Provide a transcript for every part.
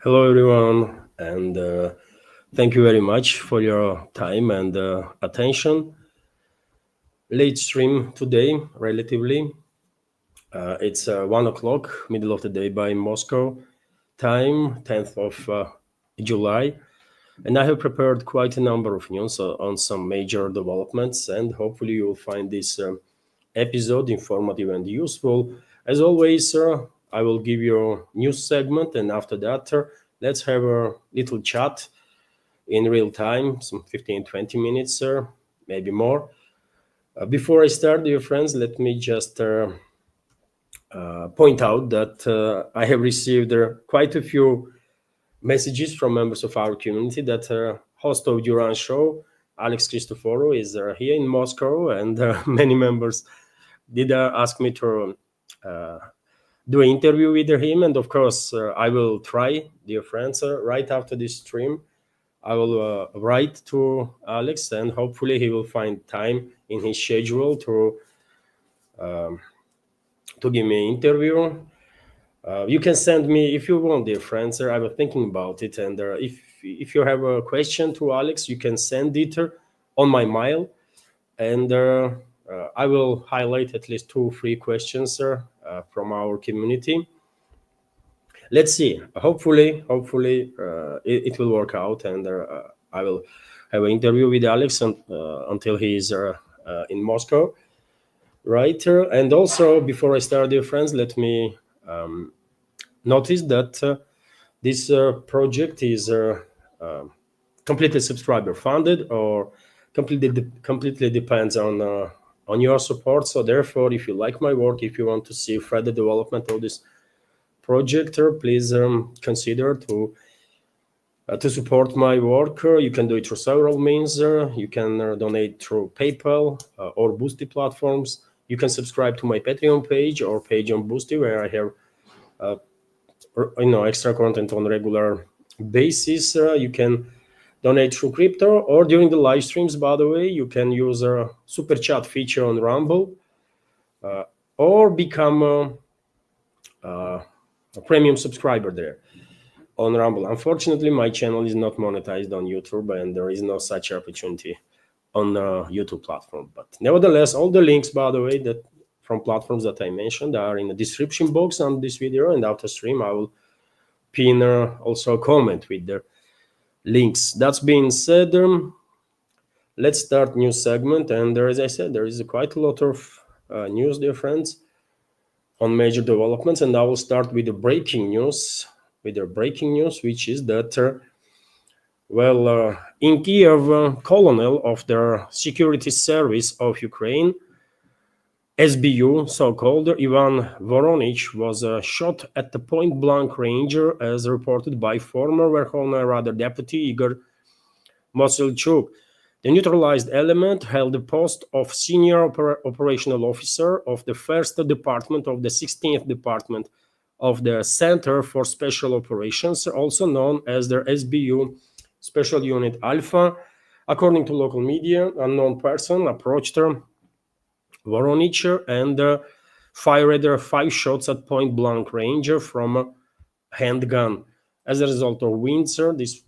Hello, everyone, and thank you very much for your time and attention. Late stream today, relatively. It's 1 o'clock, middle of the day by Moscow time, 10th of July. And I have prepared quite a number of news on some major developments, and hopefully, you'll find this episode informative and useful. As always, I will give you a news segment, and after that, let's have a little chat in real time, some 15, 20 minutes, maybe more. Before I start, dear friends, let me just point out that I have received quite a few messages from members of our community that host of Duran show, Alex Christoforou, is here in Moscow, and many members did ask me to do an interview with him. And of course, I will try, dear friends, right after this stream. I will write to Alex, and hopefully he will find time in his schedule to give me an interview. You can send me if you want, dear friends. I was thinking about it, and if you have a question to Alex, you can send it on my mail, and I will highlight at least 2 or 3 questions from our community. Let's see. Hopefully, it will work out, and I will have an interview with Alex until he is in Moscow, right? And also, before I start, dear friends, let me notice that this project is completely subscriber funded, or completely depends on your support. So therefore, if you like my work, if you want to see further development of this project, please consider to support my work. You can do it through several means. You can donate through PayPal or Boosty platforms. You can subscribe to my Patreon page or page on Boosty, where I have extra content on regular basis. You can donate through crypto, or during the live streams, by the way, you can use a super chat feature on Rumble, or become a premium subscriber there on Rumble. Unfortunately, my channel is not monetized on YouTube, and there is no such opportunity on the YouTube platform. But nevertheless, all the links, by the way, that from platforms that I mentioned are in the description box on this video, and after stream I will pin also a comment with the links. That's being said, let's start new segment. And as I said, there is quite a lot of news, dear friends, on major developments, and I will start with the breaking news. Which is that in Kiev, colonel of the Security Service of Ukraine, SBU, so-called, Ivan Voronich, was shot at the point-blank range, as reported by former Verkhovna Rada deputy Igor Mosilchuk. The neutralized element held the post of senior operational officer of the 1st Department of the 16th Department of the Center for Special Operations, also known as the SBU Special Unit Alpha. According to local media, an unknown person approached Voronich and fired 5 shots at point-blank range from a handgun. As a result of wounds, this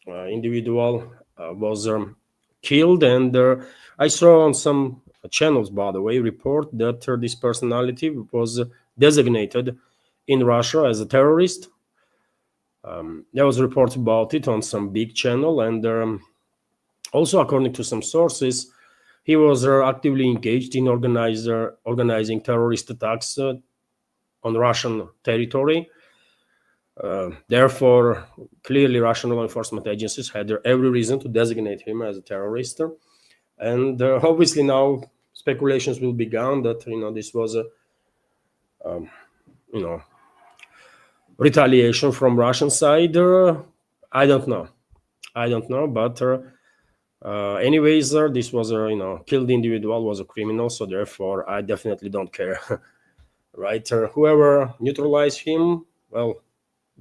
individual was killed, and I saw on some channels, by the way, report that this personality was designated in Russia as a terrorist. There was reports about it on some big channel, and also according to some sources, he was actively engaged in organizing terrorist attacks on Russian territory. Therefore, clearly, Russian law enforcement agencies had every reason to designate him as a terrorist. And obviously, now speculations will begin that this was a retaliation from Russian side. I don't know, but anyways, this was a killed individual, was a criminal, so therefore I definitely don't care. Right? Whoever neutralized him, well,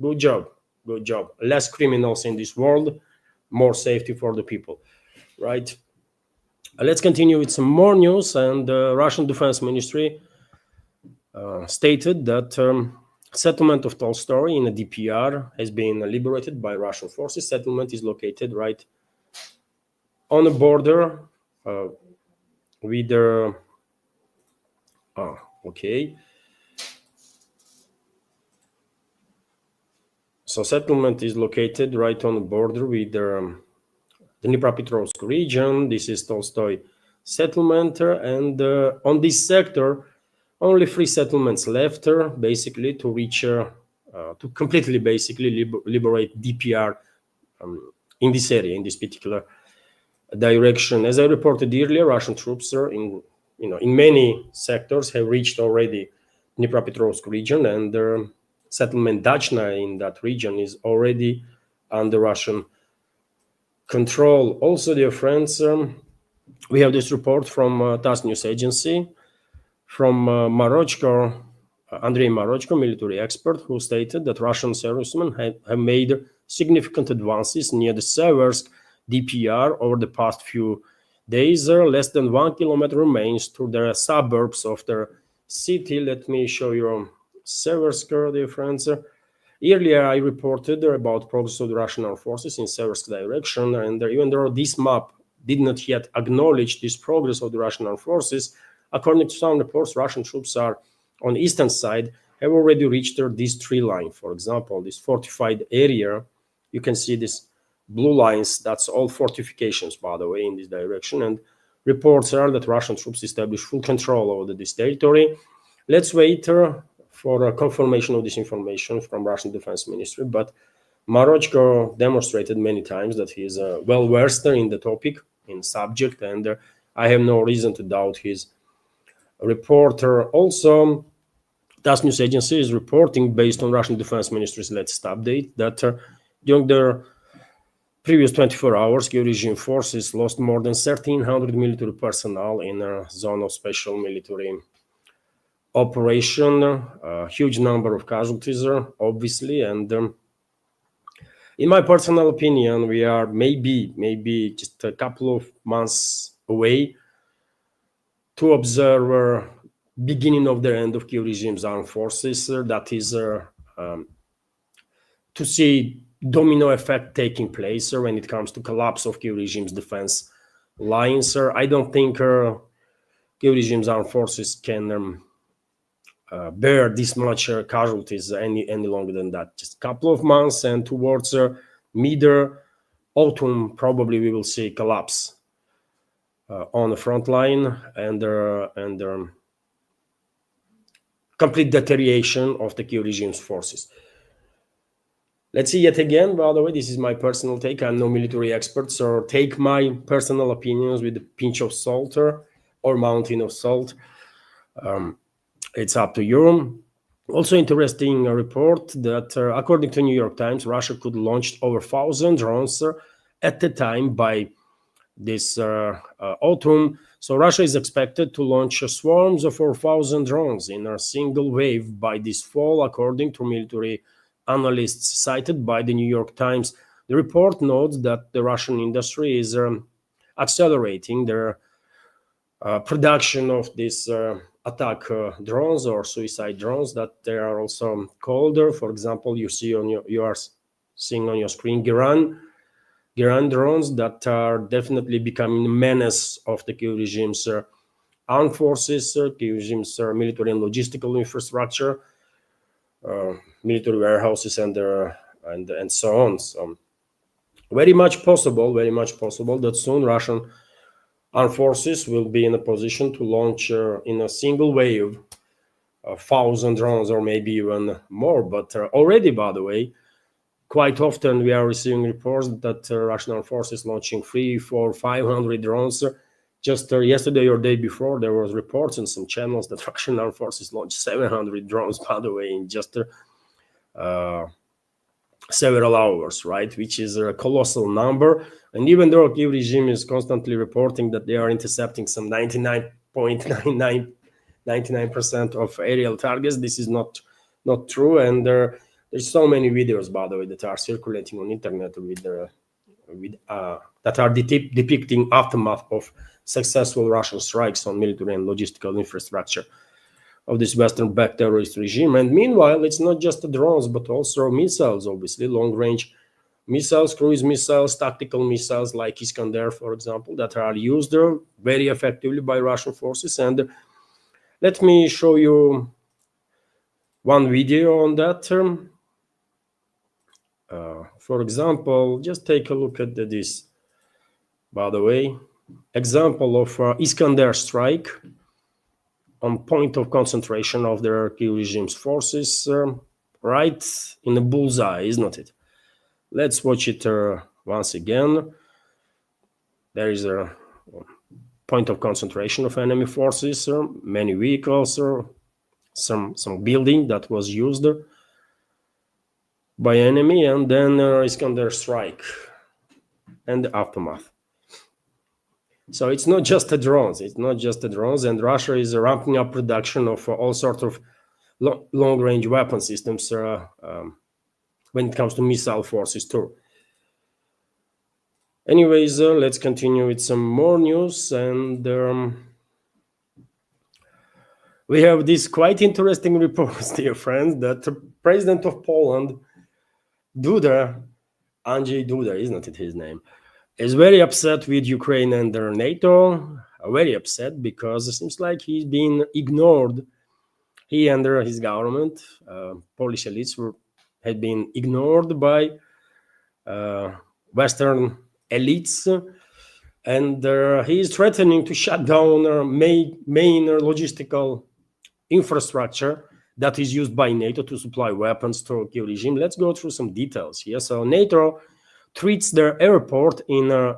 good job. Less criminals in this world, more safety for the people, right? Let's continue with some more news. And the Russian Defense Ministry stated that Settlement of Tolstoy in a DPR has been liberated by Russian forces. Settlement is located right on the border with the okay. So settlement is located right on the border with the Dnipropetrovsk region. This is Tolstoy settlement, and on this sector, only 3 settlements left, basically to reach, to completely basically liberate DPR in this area, in this particular direction. As I reported earlier, Russian troops are in many sectors have reached already Dnipropetrovsk region, and the settlement Dachna in that region is already under Russian control. Also, dear friends, we have this report from TASS news agency from Marochko, Andrei Marochko, military expert, who stated that Russian servicemen have made significant advances near the Seversk DPR over the past few days. Less than 1 kilometer remains to the suburbs of the city. Let me show you Seversk, dear friends. Earlier, I reported about progress of the Russian armed forces in Seversk direction, and even though this map did not yet acknowledge this progress of the Russian armed forces, according to some reports, Russian troops are on the eastern side have already reached this tree line. For example, this fortified area, you can see these blue lines, that's all fortifications, by the way, in this direction. And reports are that Russian troops established full control over this territory. Let's wait for a confirmation of this information from Russian Defense Ministry. But Marochko demonstrated many times that he is well versed in the topic, in subject, and I have no reason to doubt his reporter. Also, TASS news agency is reporting, based on Russian Defense Ministry's latest update, that during the previous 24 hours, Kiev regime forces lost more than 1,300 military personnel in a zone of special military operation. A huge number of casualties, obviously, and in my personal opinion, we are maybe just a couple of months away to observe beginning of the end of Kiev regime's armed forces. That is to see domino effect taking place when it comes to collapse of Kiev regime's defense lines. I don't think Kiev regime's armed forces can bear this much casualties any longer than that. Just a couple of months, and towards mid-autumn, probably we will see collapse on the front line and complete deterioration of the Kiev regime's forces. Let's see yet again, by the way, this is my personal take. I'm no military expert, so take my personal opinions with a pinch of salt or mountain of salt. It's up to you. Also interesting report that according to New York Times, Russia could launch over 1,000 drones at the time by this autumn. So Russia is expected to launch swarms of 4,000 drones in a single wave by this fall, according to military analysts cited by the New York Times. The report notes that the Russian industry is accelerating their production of these attack drones or suicide drones, that they are also called. For example, you are seeing on your screen Iran drones that are definitely becoming a menace of the Kiev regime's armed forces, Kiev regime's military and logistical infrastructure, military warehouses, and so on. So very much possible that soon Russian armed forces will be in a position to launch in a single wave 1,000 drones or maybe even more. But already, by the way, quite often we are receiving reports that Russian armed forces launching 300, 400, 500 drones. Just yesterday or day before, there was reports in some channels that Russian armed forces launched 700 drones, by the way, in just several hours, right? Which is a colossal number. And even though Kiev regime is constantly reporting that they are intercepting some 99.99% of aerial targets, this is not true. And there's so many videos, by the way, that are circulating on internet that are depicting aftermath of successful Russian strikes on military and logistical infrastructure of this Western-backed terrorist regime. And meanwhile, it's not just the drones, but also missiles, obviously, long-range missiles, cruise missiles, tactical missiles like Iskander, for example, that are used very effectively by Russian forces. And let me show you one video on that. For example, just take a look at this, by the way, example of Iskander strike on point of concentration of the key regime's forces, right in the bullseye, isn't it? Let's watch it once again. There is a point of concentration of enemy forces, many vehicles, some building that was used by enemy, and then Iskander strike and the aftermath. So it's not just the drones. It's not just the drones, and Russia is ramping up production of all sorts of long-range weapon systems when it comes to missile forces too. Anyways, let's continue with some more news, and we have this quite interesting report, dear friends, that the president of Poland, Duda, Andrzej Duda, isn't it his name, is very upset with Ukraine and their NATO, very upset because it seems like he's been ignored. He and his government, Polish elites, had been ignored by Western elites, and he is threatening to shut down main logistical infrastructure that is used by NATO to supply weapons to the regime. Let's go through some details here. So NATO treats their airport in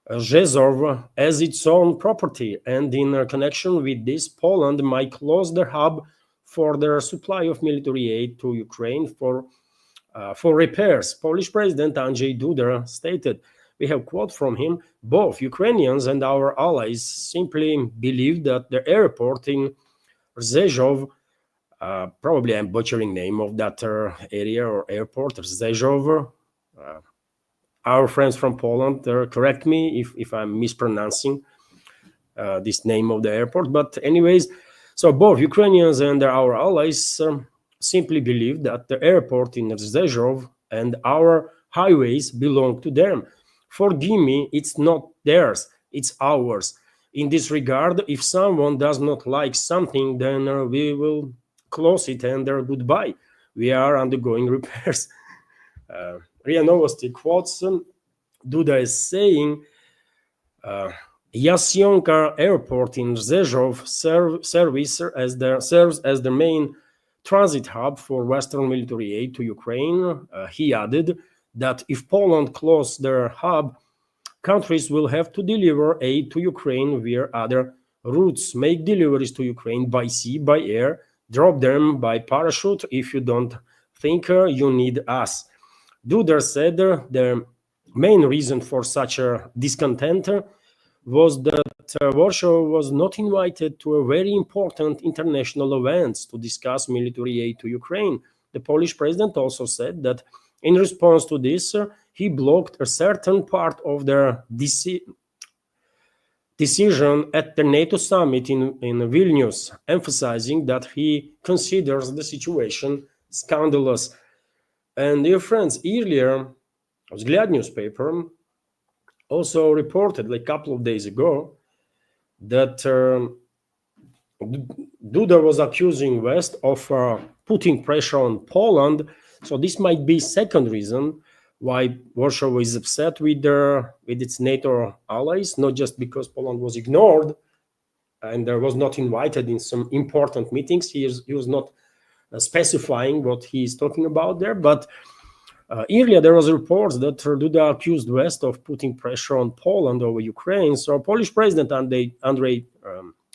Rzeszów as its own property, and in connection with this, Poland might close their hub for their supply of military aid to Ukraine for repairs. Polish President Andrzej Duda stated, we have quote from him, both Ukrainians and our allies simply believe that the airport in Rzeszów, probably I'm butchering name of that area or airport, Rzeszów. Our friends from Poland, correct me if I'm mispronouncing this name of the airport. But anyways, so both Ukrainians and our allies simply believe that the airport in Rzeszów and our highways belong to them. Forgive me, it's not theirs, it's ours. In this regard, if someone does not like something, then we will close it and goodbye. We are undergoing repairs. RIA Novosti quotes Duda is saying, Jasionka Airport in Rzeszów serves as the main transit hub for Western military aid to Ukraine. He added that if Poland closes their hub, countries will have to deliver aid to Ukraine via other routes, make deliveries to Ukraine by sea, by air, drop them by parachute if you don't think you need us. Duda said the main reason for such a discontent was that Warsaw was not invited to a very important international events to discuss military aid to Ukraine. The Polish president also said that in response to this, he blocked a certain part of their decision at the NATO summit in Vilnius, emphasizing that he considers the situation scandalous. And dear friends, earlier, Vzglyad newspaper also reported like a couple of days ago that Duda was accusing West of putting pressure on Poland. So this might be second reason why Warsaw is upset with its NATO allies, not just because Poland was ignored and was not invited in some important meetings. He was not specifying what he is talking about there, but earlier there was reports that Duda accused West of putting pressure on Poland over Ukraine. So Polish President Andrzej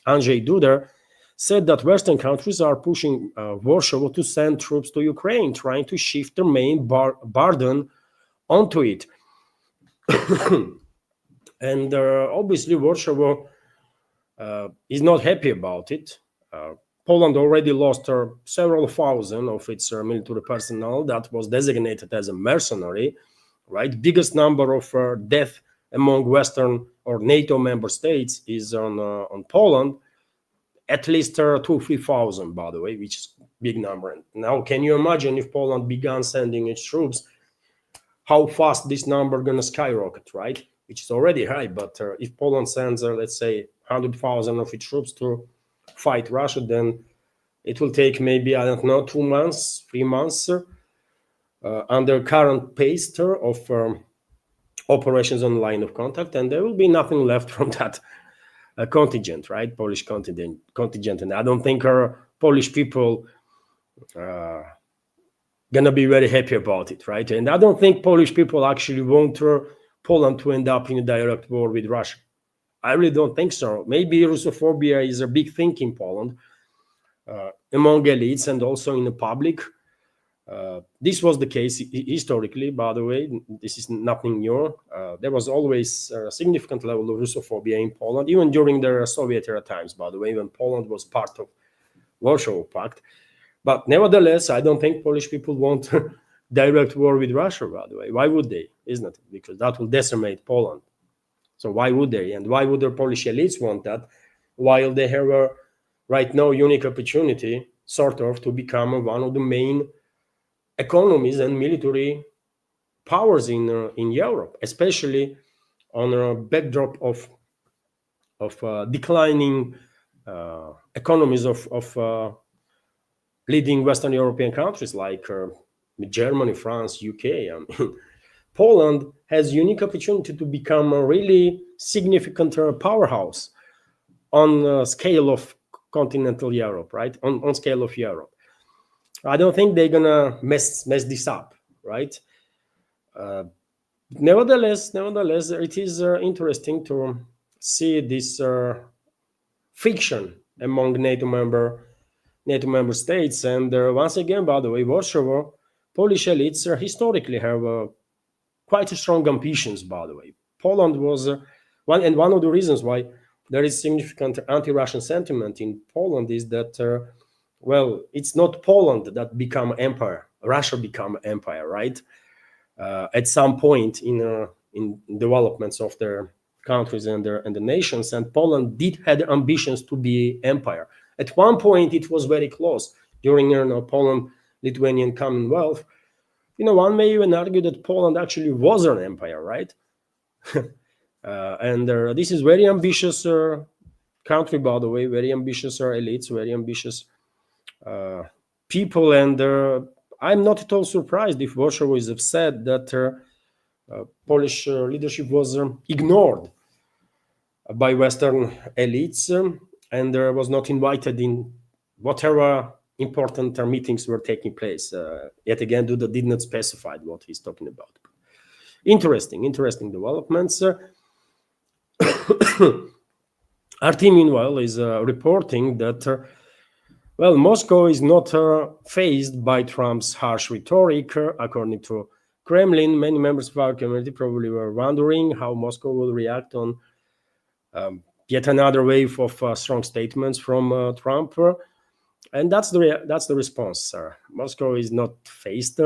Duda said that Western countries are pushing Warsaw to send troops to Ukraine, trying to shift their main burden onto it. And obviously Warsaw is not happy about it. Poland already lost several thousand of its military personnel that was designated as a mercenary, right? Biggest number of death among Western or NATO member states is on Poland. at least 2,000-3,000, by the way, which is a big number. And now, can you imagine if Poland began sending its troops, how fast this number going to skyrocket, right? Which is already high, but if Poland sends, let's say, 100,000 of its troops to fight Russia, then it will take maybe, I don't know, 2 months, 3 months under current pace of operations on line of contact, and there will be nothing left from that contingent, right? Polish contingent. And I don't think our Polish people gonna be very happy about it, right? And I don't think Polish people actually want Poland to end up in a direct war with Russia. I really don't think so. Maybe Russophobia is a big thing in Poland, among elites and also in the public. This was the case historically, by the way. This is nothing new. There was always a significant level of Russophobia in Poland, even during the Soviet era times, by the way, when Poland was part of Warsaw Pact. But nevertheless, I don't think Polish people want direct war with Russia, by the way. Why would they? Isn't it? Because that will decimate Poland. So why would they? And why would the Polish elites want that, while they have a right now unique opportunity, sort of, to become one of the main economies and military powers in Europe, especially on a backdrop of declining economies of leading Western European countries like Germany, France, UK. I mean, Poland has unique opportunity to become a really significant powerhouse on scale of continental Europe, right? On scale of Europe. I don't think they're gonna mess this up, right? Nevertheless, it is interesting to see this friction among NATO member states. And once again, by the way, Warsaw, Polish elites historically have quite strong ambitions, by the way. Poland was one of the reasons why there is significant anti-Russian sentiment in Poland is that, well, it's not Poland that become empire. Russia become empire, right? At some point in developments of their countries and the nations, and Poland did had ambitions to be empire. At one point, it was very close during Poland-Lithuanian Commonwealth. One may even argue that Poland actually was an empire, right? And this is very ambitious country, by the way, very ambitious elites, very ambitious people. And I'm not at all surprised if Warsaw is upset that Polish leadership was ignored by Western elites and was not invited in whatever important meetings were taking place. Yet again, Duda did not specify what he's talking about. Interesting developments. RT, meanwhile, is reporting that, well, Moscow is not fazed by Trump's harsh rhetoric. According to Kremlin, many members of our community probably were wondering how Moscow will react on yet another wave of strong statements from Trump. And that's the response. Moscow is not fazed.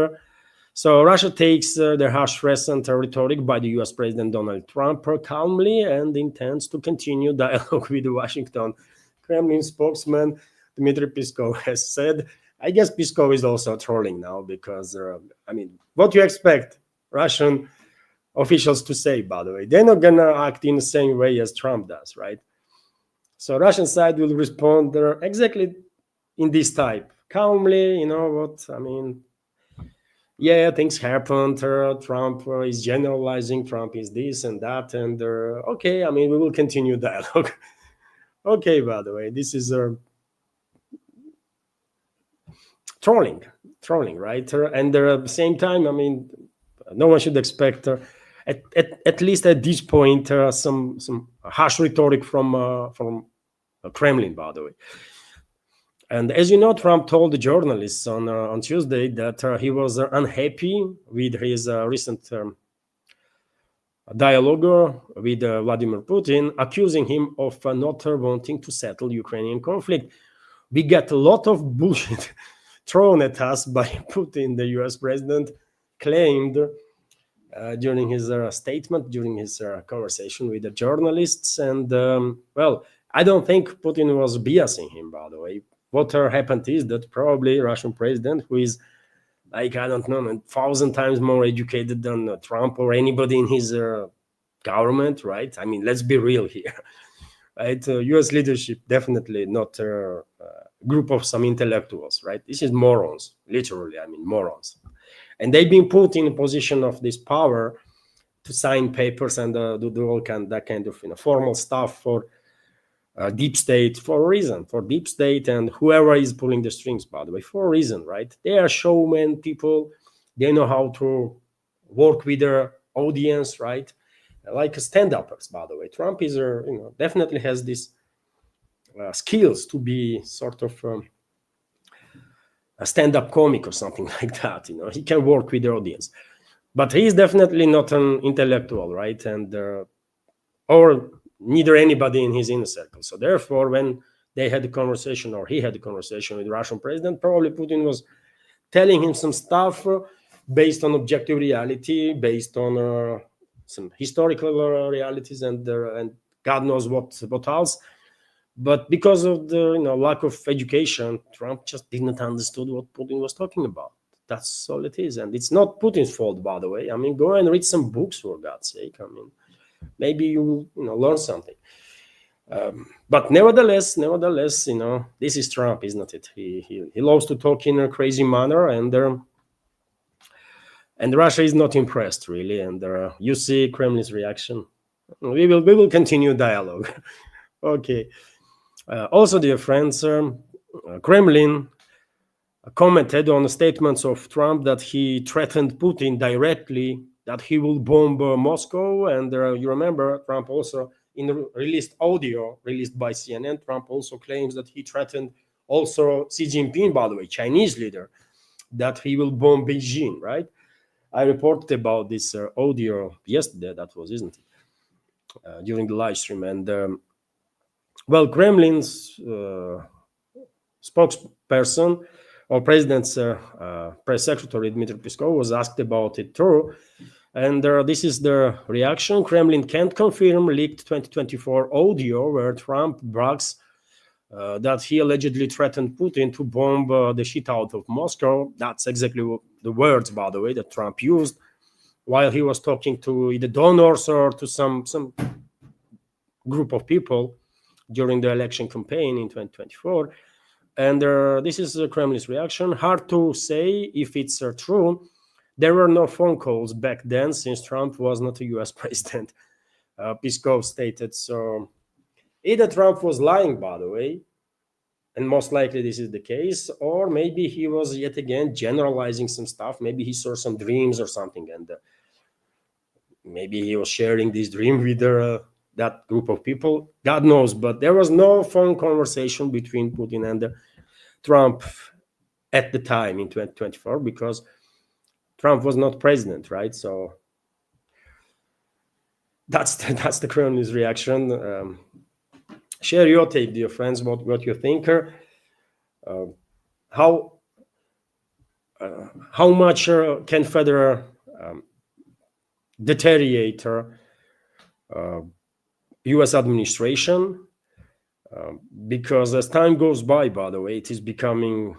So Russia takes the harsh recent rhetoric by the US President Donald Trump calmly and intends to continue dialogue with Washington. Kremlin spokesman Dmitry Peskov has said. I guess Peskov is also trolling now because, what do you expect Russian officials to say, by the way? They're not going to act in the same way as Trump does, right? So Russian side will respond exactly in this type. Calmly, yeah, things happened. Trump is generalizing. Trump is this and that. And okay, we will continue dialogue. Okay, by the way, this is trolling, right? And at the same time, no one should expect, at least at this point, some harsh rhetoric from Kremlin, by the way. And as you know, Trump told the journalists on Tuesday that he was unhappy with his recent dialogue with Vladimir Putin, accusing him of not wanting to settle Ukrainian conflict. We get a lot of bullshit thrown at us by Putin. The US president claimed during his statement, during his conversation with the journalists. And, well, I don't think Putin was biasing him, by the way. What happened is that probably Russian president, who is like, I don't know, 1,000 times more educated than Trump or anybody in his government, right? I mean, let's be real here, right? US leadership, definitely not a group of some intellectuals, right? This is morons, literally, I mean, morons. And they've been put in a position of this power to sign papers and do all that kind of formal stuff for deep state, for a reason, for deep state and whoever is pulling the strings, by the way, for a reason, right? They are showmen people. They know how to work with their audience, right? Like stand-uppers, by the way. Trump is definitely has these skills to be sort of a stand-up comic or something like that. He can work with the audience, but he is definitely not an intellectual, right? And or neither anybody in his inner circle. So therefore, when they had a conversation, or he had a conversation with the Russian president, probably Putin was telling him some stuff based on objective reality, based on some historical realities, and God knows what else. But because of the lack of education, Trump just didn't understand what Putin was talking about. That's all it is, and it's not Putin's fault, by the way. I mean, go and read some books, for God's sake. I mean, maybe you learn something. But nevertheless, this is Trump, isn't it? He loves to talk in a crazy manner, and Russia is not impressed really. And you see Kremlin's reaction. We will continue dialogue. Okay. Also, dear friends, Kremlin commented on the statements of Trump that he threatened Putin directly that he will bomb Moscow. And you remember, Trump also, in the released audio released by CNN, Trump also claims that he threatened also Xi Jinping, by the way, Chinese leader, that he will bomb Beijing, right? I reported about this audio yesterday, that was, isn't it? During the live stream. And well, Kremlin's spokesperson or president's press secretary Dmitry Peskov was asked about it too. And this is the reaction. Kremlin can't confirm leaked 2024 audio where Trump brags that he allegedly threatened Putin to bomb the shit out of Moscow. That's exactly the words, by the way, that Trump used while he was talking to either donors or to some group of people during the election campaign in 2024. And this is Kremlin's reaction. Hard to say if it's true. There were no phone calls back then since Trump was not a US president, Peskov stated. So either Trump was lying, by the way, and most likely this is the case, or maybe he was yet again generalizing some stuff. Maybe he saw some dreams or something, and maybe he was sharing this dream with that group of people. God knows, but there was no phone conversation between Putin and Trump at the time in 2024 because Trump was not president, right? So that's the Kremlin's reaction. Share your take, dear friends, what you think. How much can Federer deteriorate U.S. administration? Because as time goes by the way, it is becoming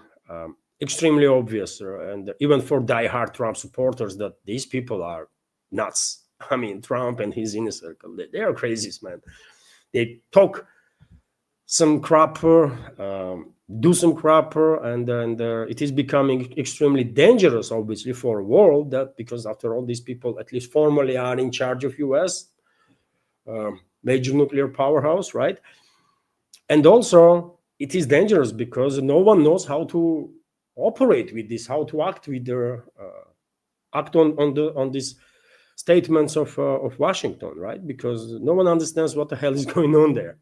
extremely obvious, and even for die-hard Trump supporters, that these people are nuts. I mean, Trump and his inner circle, they are crazies, man. They talk some crap, do some crap, and it is becoming extremely dangerous, obviously, for a world that, because after all, these people, at least formally, are in charge of U.S. Major nuclear powerhouse, right? And also, it is dangerous because no one knows how to operate with this, how to act with their act on these statements of Washington, right? Because no one understands what the hell is going on there.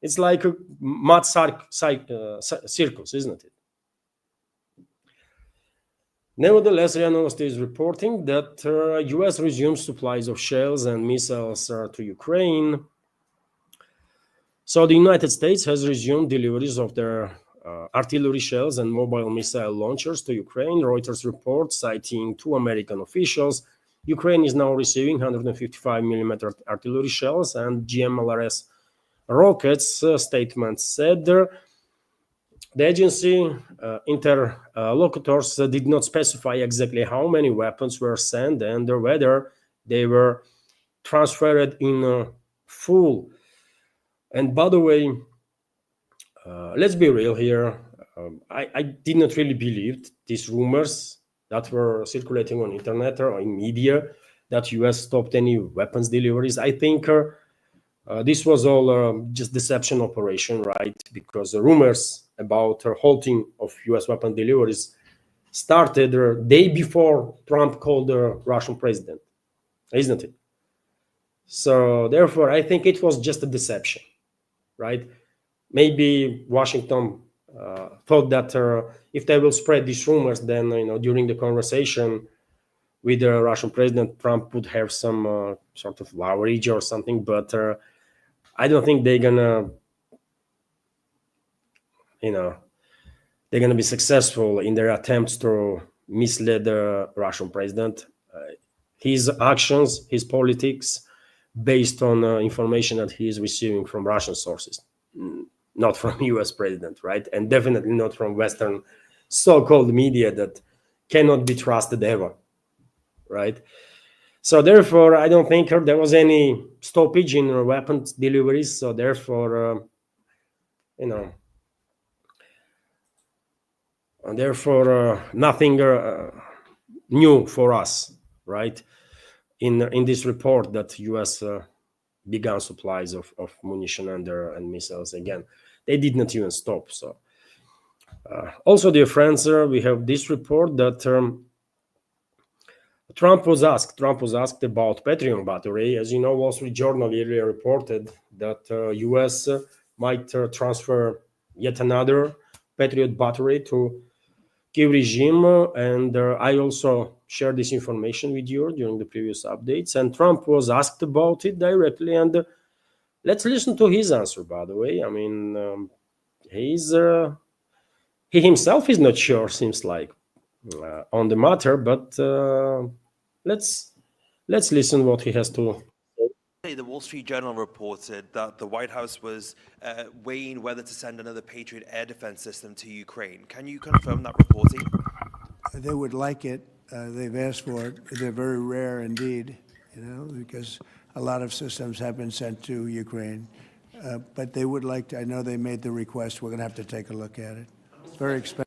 It's like a mad circus, isn't it? Nevertheless, RIA Novosti is reporting that U.S. resumes supplies of shells and missiles to Ukraine. So the United States has resumed deliveries of their artillery shells and mobile missile launchers to Ukraine. Reuters reports, citing two American officials, Ukraine is now receiving 155 millimeter artillery shells and GMLRS rockets, statement said. The agency interlocutors did not specify exactly how many weapons were sent and whether they were transferred in full. And by the way, let's be real here. I did not really believe these rumors that were circulating on internet or in media that US stopped any weapons deliveries. I think this was all just deception operation, right? Because the rumors about halting of US weapon deliveries started the day before Trump called the Russian president, isn't it? So therefore, I think it was just a deception, right? Maybe Washington thought that if they will spread these rumors, then during the conversation with the Russian president, Trump would have some sort of leverage or something. But I don't think they're gonna, they're gonna be successful in their attempts to mislead the Russian president. His actions, his politics, based on information that he is receiving from Russian sources, not from U.S. president, right? And definitely not from Western so-called media that cannot be trusted ever, right? So therefore, I don't think there was any stoppage in weapons deliveries. So therefore, nothing new for us, right? In this report that U.S. began supplies of munition and missiles again. They did not even stop. So also, dear friends, we have this report that Trump was asked about Patriot battery. As you know, Wall Street Journal earlier reported that U.S. might transfer yet another Patriot battery to Kiev regime, and I also shared this information with you during the previous updates. And Trump was asked about it directly, and let's listen to his answer. By the way, I mean, he himself is not sure. Seems like on the matter, but let's listen what he has to. The Wall Street Journal reported that the White House was weighing whether to send another Patriot air defense system to Ukraine. Can you confirm that reporting? They would like it. They've asked for it. They're very rare indeed, because a lot of systems have been sent to Ukraine. But they would like to. I know they made the request. We're going to have to take a look at it. It's very expensive.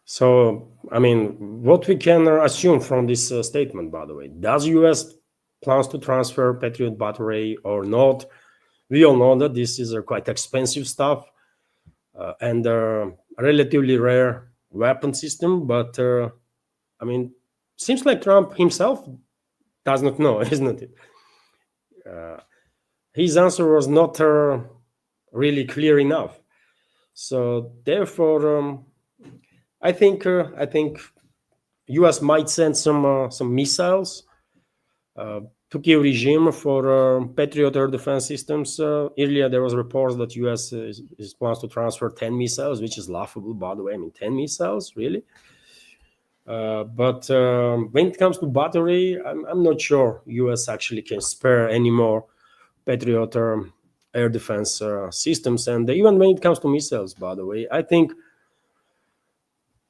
So, I mean, what we can assume from this statement, by the way, does U.S. plans to transfer Patriot battery or not? We all know that this is a quite expensive stuff and a relatively rare weapon system. But I mean, seems like Trump himself does not know, isn't it? His answer was not really clear enough. So therefore, I think U.S. might send some missiles to Kiev regime for Patriot air defense systems. Earlier, there was reports that U.S. is plans to transfer 10 missiles, which is laughable, by the way. I mean, 10 missiles, really? But when it comes to battery, I'm not sure U.S. actually can spare any more Patriot air defense systems. And even when it comes to missiles, by the way, I think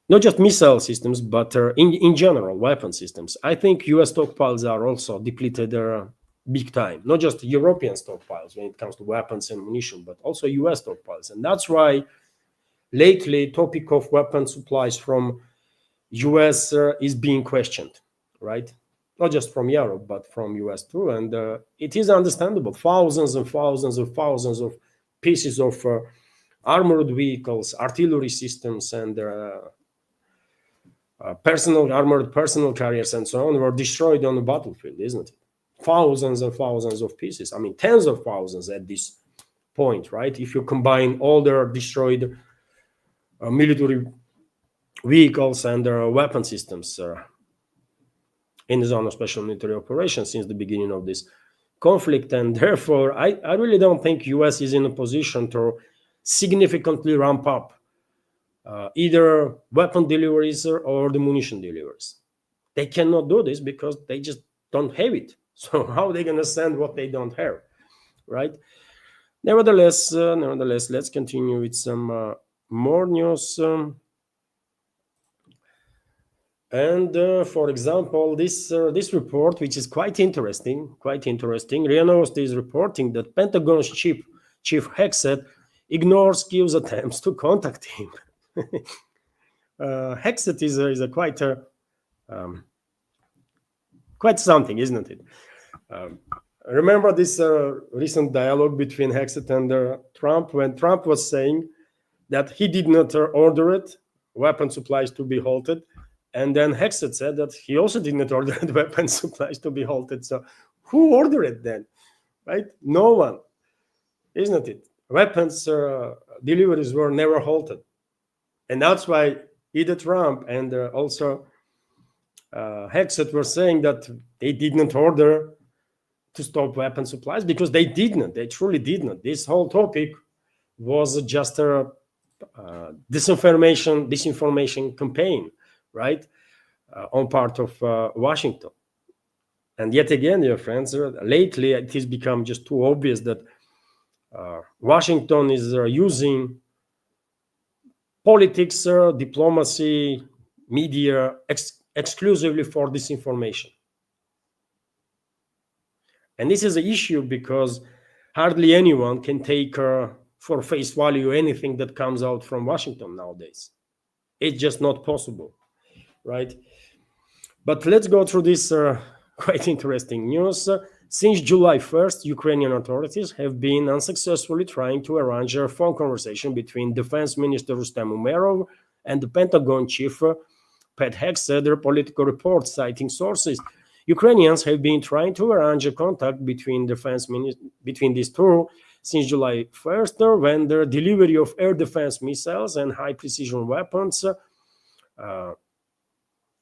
not just missile systems, but in general, weapon systems. I think U.S. stockpiles are also depleted big time. Not just European stockpiles when it comes to weapons and munition, but also U.S. stockpiles. And that's why lately topic of weapon supplies from U.S. Is being questioned, right? Not just from Europe, but from U.S. too. And it is understandable. Thousands and thousands of pieces of armored vehicles, artillery systems, and armored personal carriers and so on were destroyed on the battlefield, isn't it? Thousands and thousands of pieces. I mean, tens of thousands at this point, right? If you combine all their destroyed military vehicles and weapon systems in the zone of special military operations since the beginning of this conflict. And therefore, I really don't think U.S. is in a position to significantly ramp up either weapon deliveries or the munition deliveries. They cannot do this because they just don't have it. So how are they going to send what they don't have, right? Nevertheless, let's continue with some more news. For example, this report, which is quite interesting, RIA Novosti is reporting that Pentagon's chief Hexet ignores Kyiv's attempts to contact him. Hexet is a quite something, isn't it? Remember this recent dialogue between Hexet and Trump, when Trump was saying that he did not order it, weapon supplies to be halted, and then Hexet said that he also did not order the weapon supplies to be halted. So who ordered it then, right? No one, isn't it? Weapons deliveries were never halted. And that's why either Trump and also Hexet were saying that they did not order to stop weapon supplies, because they did not. They truly did not. This whole topic was just a disinformation campaign, right, on part of Washington. And yet again, dear friends, lately it has become just too obvious that Washington is using politics, diplomacy, media exclusively for disinformation. And this is an issue because hardly anyone can take for face value anything that comes out from Washington nowadays. It's just not possible, right? But let's go through this quite interesting news. Since July 1st, Ukrainian authorities have been unsuccessfully trying to arrange a phone conversation between Defense Minister Rustem Umerov and the Pentagon chief Pat Hexet, their political reports citing sources. Ukrainians have been trying to arrange a contact between between these two since July 1st, when the delivery of air defense missiles and high-precision weapons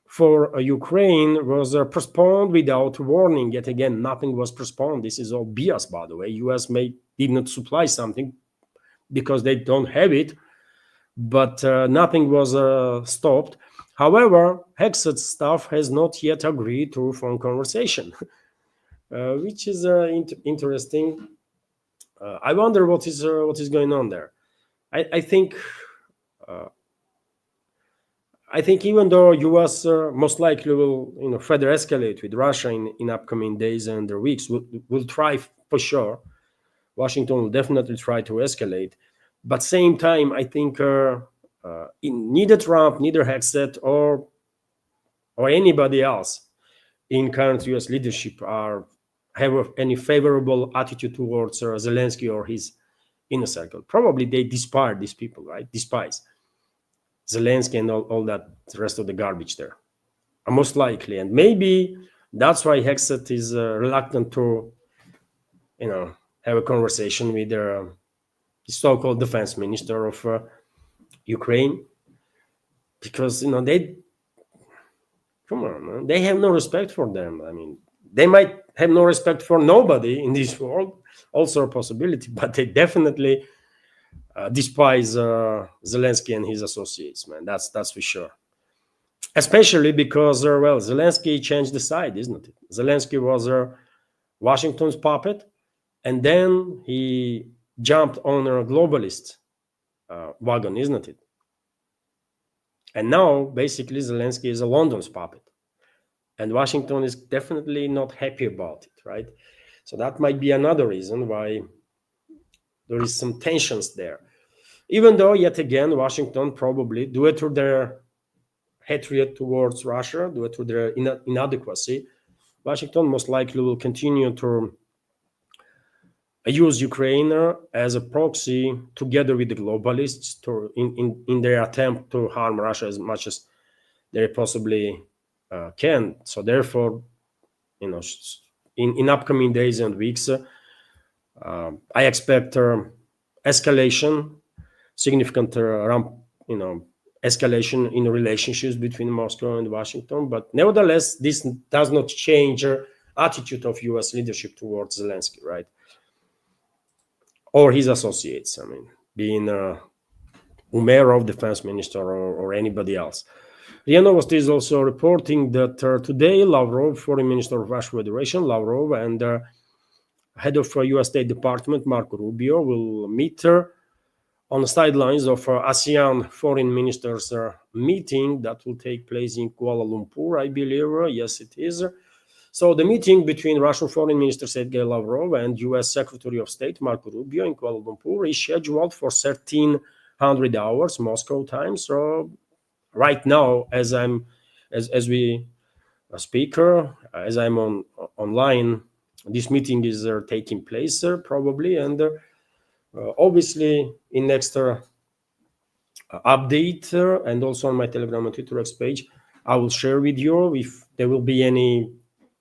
for Ukraine was postponed without warning. Yet again, nothing was postponed. This is all BS, by the way. US did not supply something because they don't have it, but nothing was stopped. However, Hexet's staff has not yet agreed to a phone conversation, which is interesting. I wonder what is going on there. I think even though US most likely will further escalate with Russia in upcoming days and weeks, will try for sure. Washington will definitely try to escalate, but same time I think neither Trump, neither Hexet, or anybody else in current US leadership have any favorable attitude towards Zelensky or his inner circle. Probably they despise these people, right? Despise Zelensky and all that, the rest of the garbage there, most likely. And maybe that's why Hexet is reluctant to, have a conversation with the so-called defense minister of Ukraine, because they have no respect for them. I mean, they might have no respect for nobody in this world, also a possibility, but they definitely despise Zelensky and his associates, man. That's for sure. Especially because Zelensky changed the side, isn't it? Zelensky was Washington's puppet, and then he jumped on a globalist wagon, isn't it? And now basically Zelensky is a London's puppet, and Washington is definitely not happy about it, right? So that might be another reason why there is some tensions there, even though yet again Washington probably, due to their hatred towards Russia, due to their inadequacy, Washington most likely will continue to use Ukraine as a proxy together with the globalists in their attempt to harm Russia as much as they possibly can. So therefore, in upcoming days and weeks, I expect escalation, significant escalation in relationships between Moscow and Washington. But nevertheless, this does not change attitude of U.S. leadership towards Zelensky, right? Or his associates, being Umerov, defense minister, or anybody else. RIA Novosti is also reporting that today Lavrov, foreign minister of Russian Federation, Lavrov and head of US State Department, Marco Rubio, will meet her on the sidelines of ASEAN foreign ministers meeting that will take place in Kuala Lumpur, I believe. Yes, it is. So the meeting between Russian Foreign Minister Sergei Lavrov and US Secretary of State Marco Rubio in Kuala Lumpur is scheduled for 1300 hours Moscow time. So right now, as we speak, as I'm online, this meeting is taking place probably, and obviously in next update and also on my Telegram and Twitter X page, I will share with you if there will be any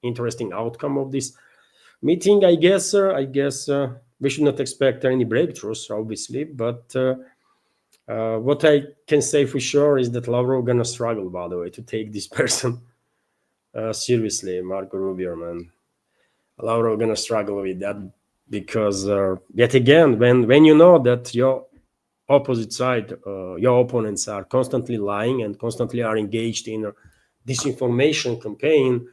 interesting outcome of this meeting. I guess we should not expect any breakthroughs, obviously, but what I can say for sure is that Lavrov gonna struggle, by the way, to take this person seriously. Marco Rubio, man, Lavrov gonna struggle with that because yet again, when you know that your opposite side, your opponents are constantly lying and constantly are engaged in a disinformation campaign,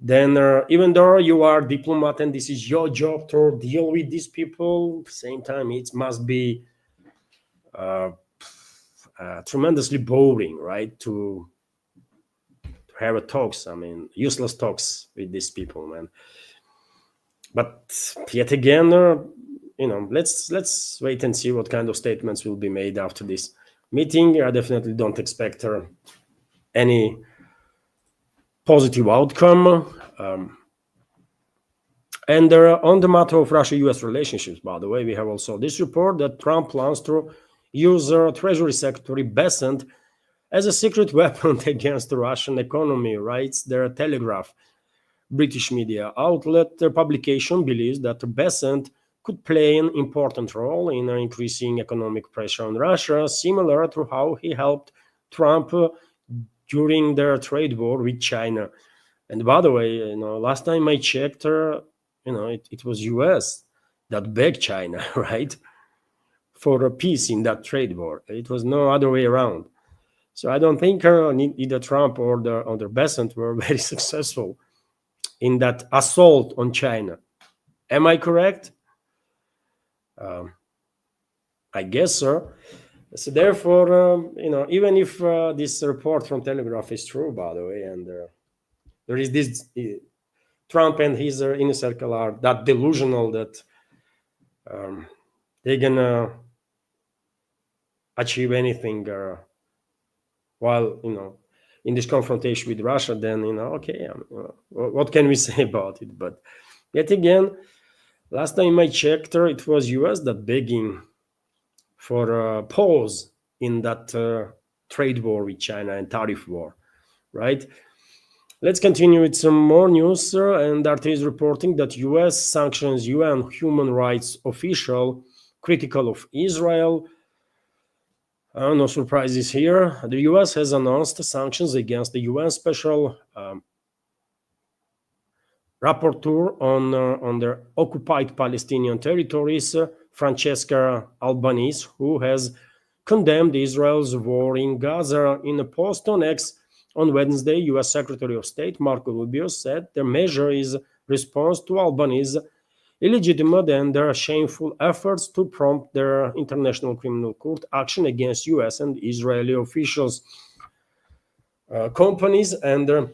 then even though you are a diplomat and this is your job to deal with these people, at the same time it must be tremendously boring, right? To have a talks, I mean, useless talks with these people, man. But yet again, let's wait and see what kind of statements will be made after this meeting. I definitely don't expect any positive outcome. And on the matter of Russia-US relationships, by the way, we have also this report that Trump plans to use Treasury Secretary Bessent as a secret weapon against the Russian economy, writes their Telegraph. British media outlet. The publication believes that Bessent could play an important role in increasing economic pressure on Russia, similar to how he helped Trump during their trade war with China. And by the way, last time I checked, it was US that begged China, right, for a peace in that trade war. It was no other way around. So I don't think either Trump or the Bessent were very successful in that assault on China. Am I correct? I guess so. So therefore, even if this report from Telegraph is true, by the way, and there is this Trump and his inner circle are that delusional that they're gonna achieve anything while in this confrontation with Russia, then okay, what can we say about it? But yet again, last time I checked, it was US that begging for a pause in that trade war with China and tariff war, right? Let's continue with some more news, and that is reporting that US sanctions UN human rights official critical of Israel. No surprises here. The US has announced sanctions against the UN Special Rapporteur on their occupied Palestinian territories, Francesca Albanese, who has condemned Israel's war in Gaza. In a post on X on Wednesday, US Secretary of State Marco Rubio said the measure is response to Albanese's illegitimate and their shameful efforts to prompt their International Criminal Court action against US and Israeli officials, companies, and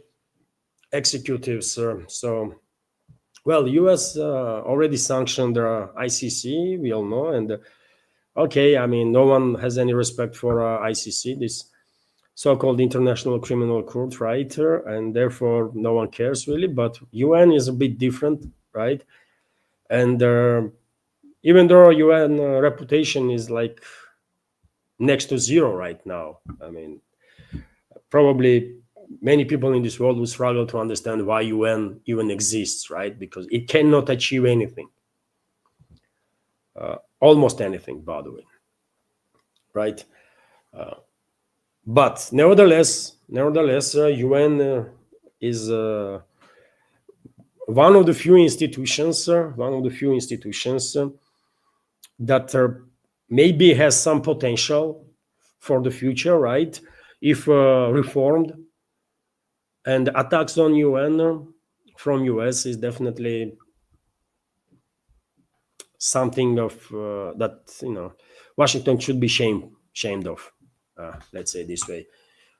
executives. So, well, US already sanctioned the ICC, we all know, and okay, I mean, no one has any respect for ICC, this so-called International Criminal Court, right? And therefore, no one cares really, but UN is a bit different, right? And even though UN reputation is like next to zero right now, I mean, probably many people in this world will struggle to understand why UN even exists, right? Because it cannot achieve anything, almost anything, by the way, right? But nevertheless, UN is one of the few institutions that maybe has some potential for the future, right? If reformed. And attacks on UN from US is definitely something of that Washington should be shamed of. Let's say this way,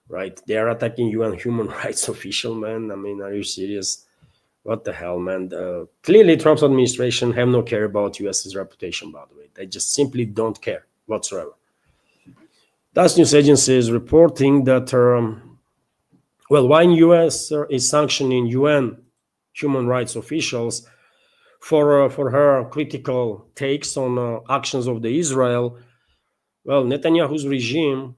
right? They are attacking UN human rights official, man. I mean, are you serious? What the hell, man? Clearly, Trump's administration have no care about US's reputation, by the way. They just simply don't care whatsoever. Das news agency is reporting that, while US is sanctioning UN human rights officials for her critical takes on actions of the Israel, well, Netanyahu's regime,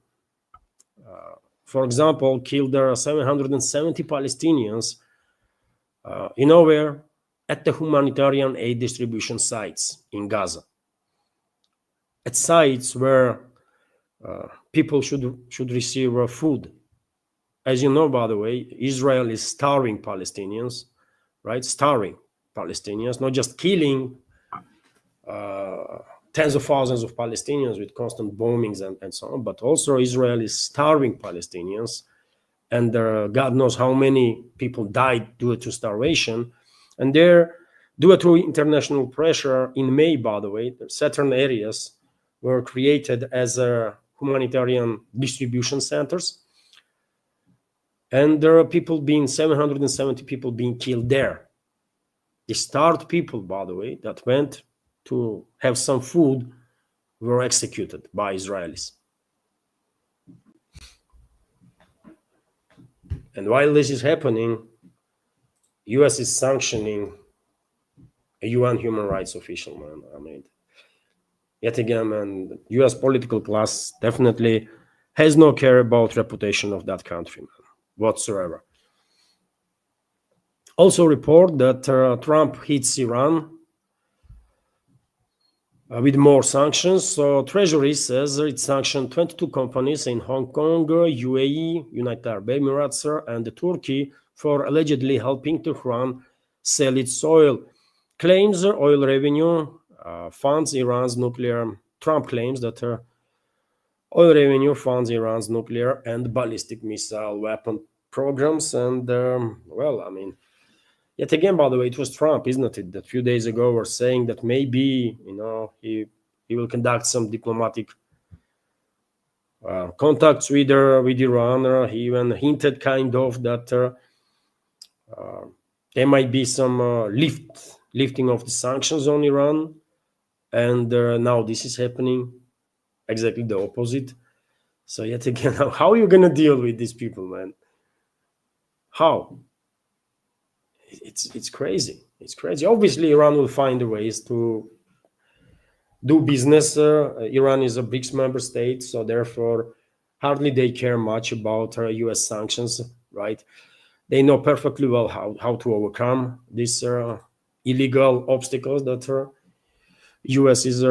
for example, killed 770 Palestinians, where? At the humanitarian aid distribution sites in Gaza. At sites where people should receive food. As you know, by the way, Israel is starving Palestinians, right? Starving Palestinians, not just killing tens of thousands of Palestinians with constant bombings and so on, but also Israel is starving Palestinians. And God knows how many people died due to starvation. And there, due to international pressure, in May, by the way, certain areas were created as humanitarian distribution centers. And there are 770 people being killed there. The starved people, by the way, that went to have some food were executed by Israelis. And while this is happening, US is sanctioning a UN human rights official, man. I mean, yet again, man, US political class definitely has no care about reputation of that country, man, whatsoever. Also report that Trump hits Iran with more sanctions. So Treasury says it sanctioned 22 companies in Hong Kong, UAE, United Arab Emirates, and Turkey for allegedly helping Tehran sell its oil. Claims oil revenue funds Iran's nuclear. Trump claims that oil revenue funds Iran's nuclear and ballistic missile weapon programs. And yet again, by the way, it was Trump, isn't it, that a few days ago were saying that maybe, he will conduct some diplomatic contacts with Iran. He even hinted kind of that there might be some lifting of the sanctions on Iran. And now this is happening, exactly the opposite. So yet again, how are you going to deal with these people, man? How? It's crazy. It's crazy. Obviously, Iran will find ways to do business. Iran is a BRICS member state, so therefore, hardly they care much about U.S. sanctions, right? They know perfectly well how to overcome these illegal obstacles that U.S. is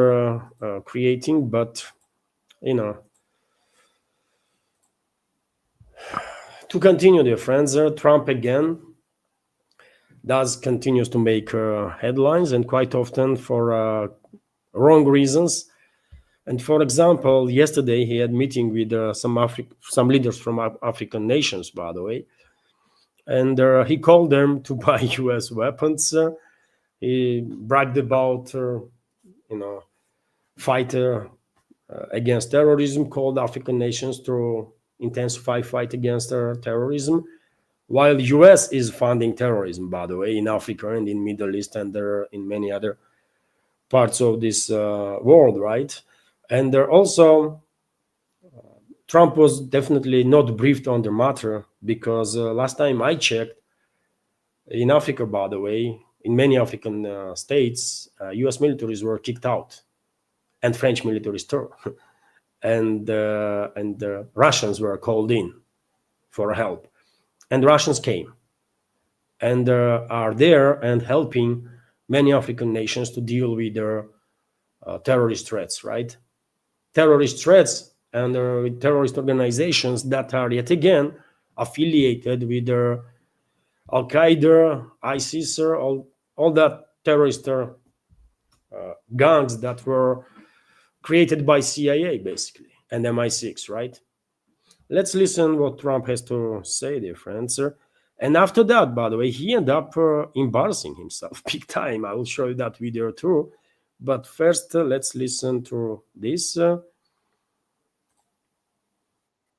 creating. But, to continue, dear friends, Trump again continues to make headlines, and quite often for wrong reasons. And for example, yesterday he had meeting with some leaders from African nations, by the way, and he called them to buy U.S. weapons. He bragged about, fight against terrorism, called African nations to intensify fight against terrorism. While U.S. is funding terrorism, by the way, in Africa and in Middle East and in many other parts of this world, right? And also, Trump was definitely not briefed on the matter because last time I checked, in Africa, by the way, in many African states, U.S. militaries were kicked out, and French militaries too, and Russians were called in for help. And Russians came and are there and helping many African nations to deal with their terrorist threats, right? Terrorist threats and with terrorist organizations that are yet again affiliated with Al-Qaeda, ISIS, all that terrorist gangs that were created by CIA, basically, and MI6, right? Let's listen what Trump has to say, dear friends. And after that, by the way, he ended up embarrassing himself big time. I will show you that video too. But first, let's listen to this.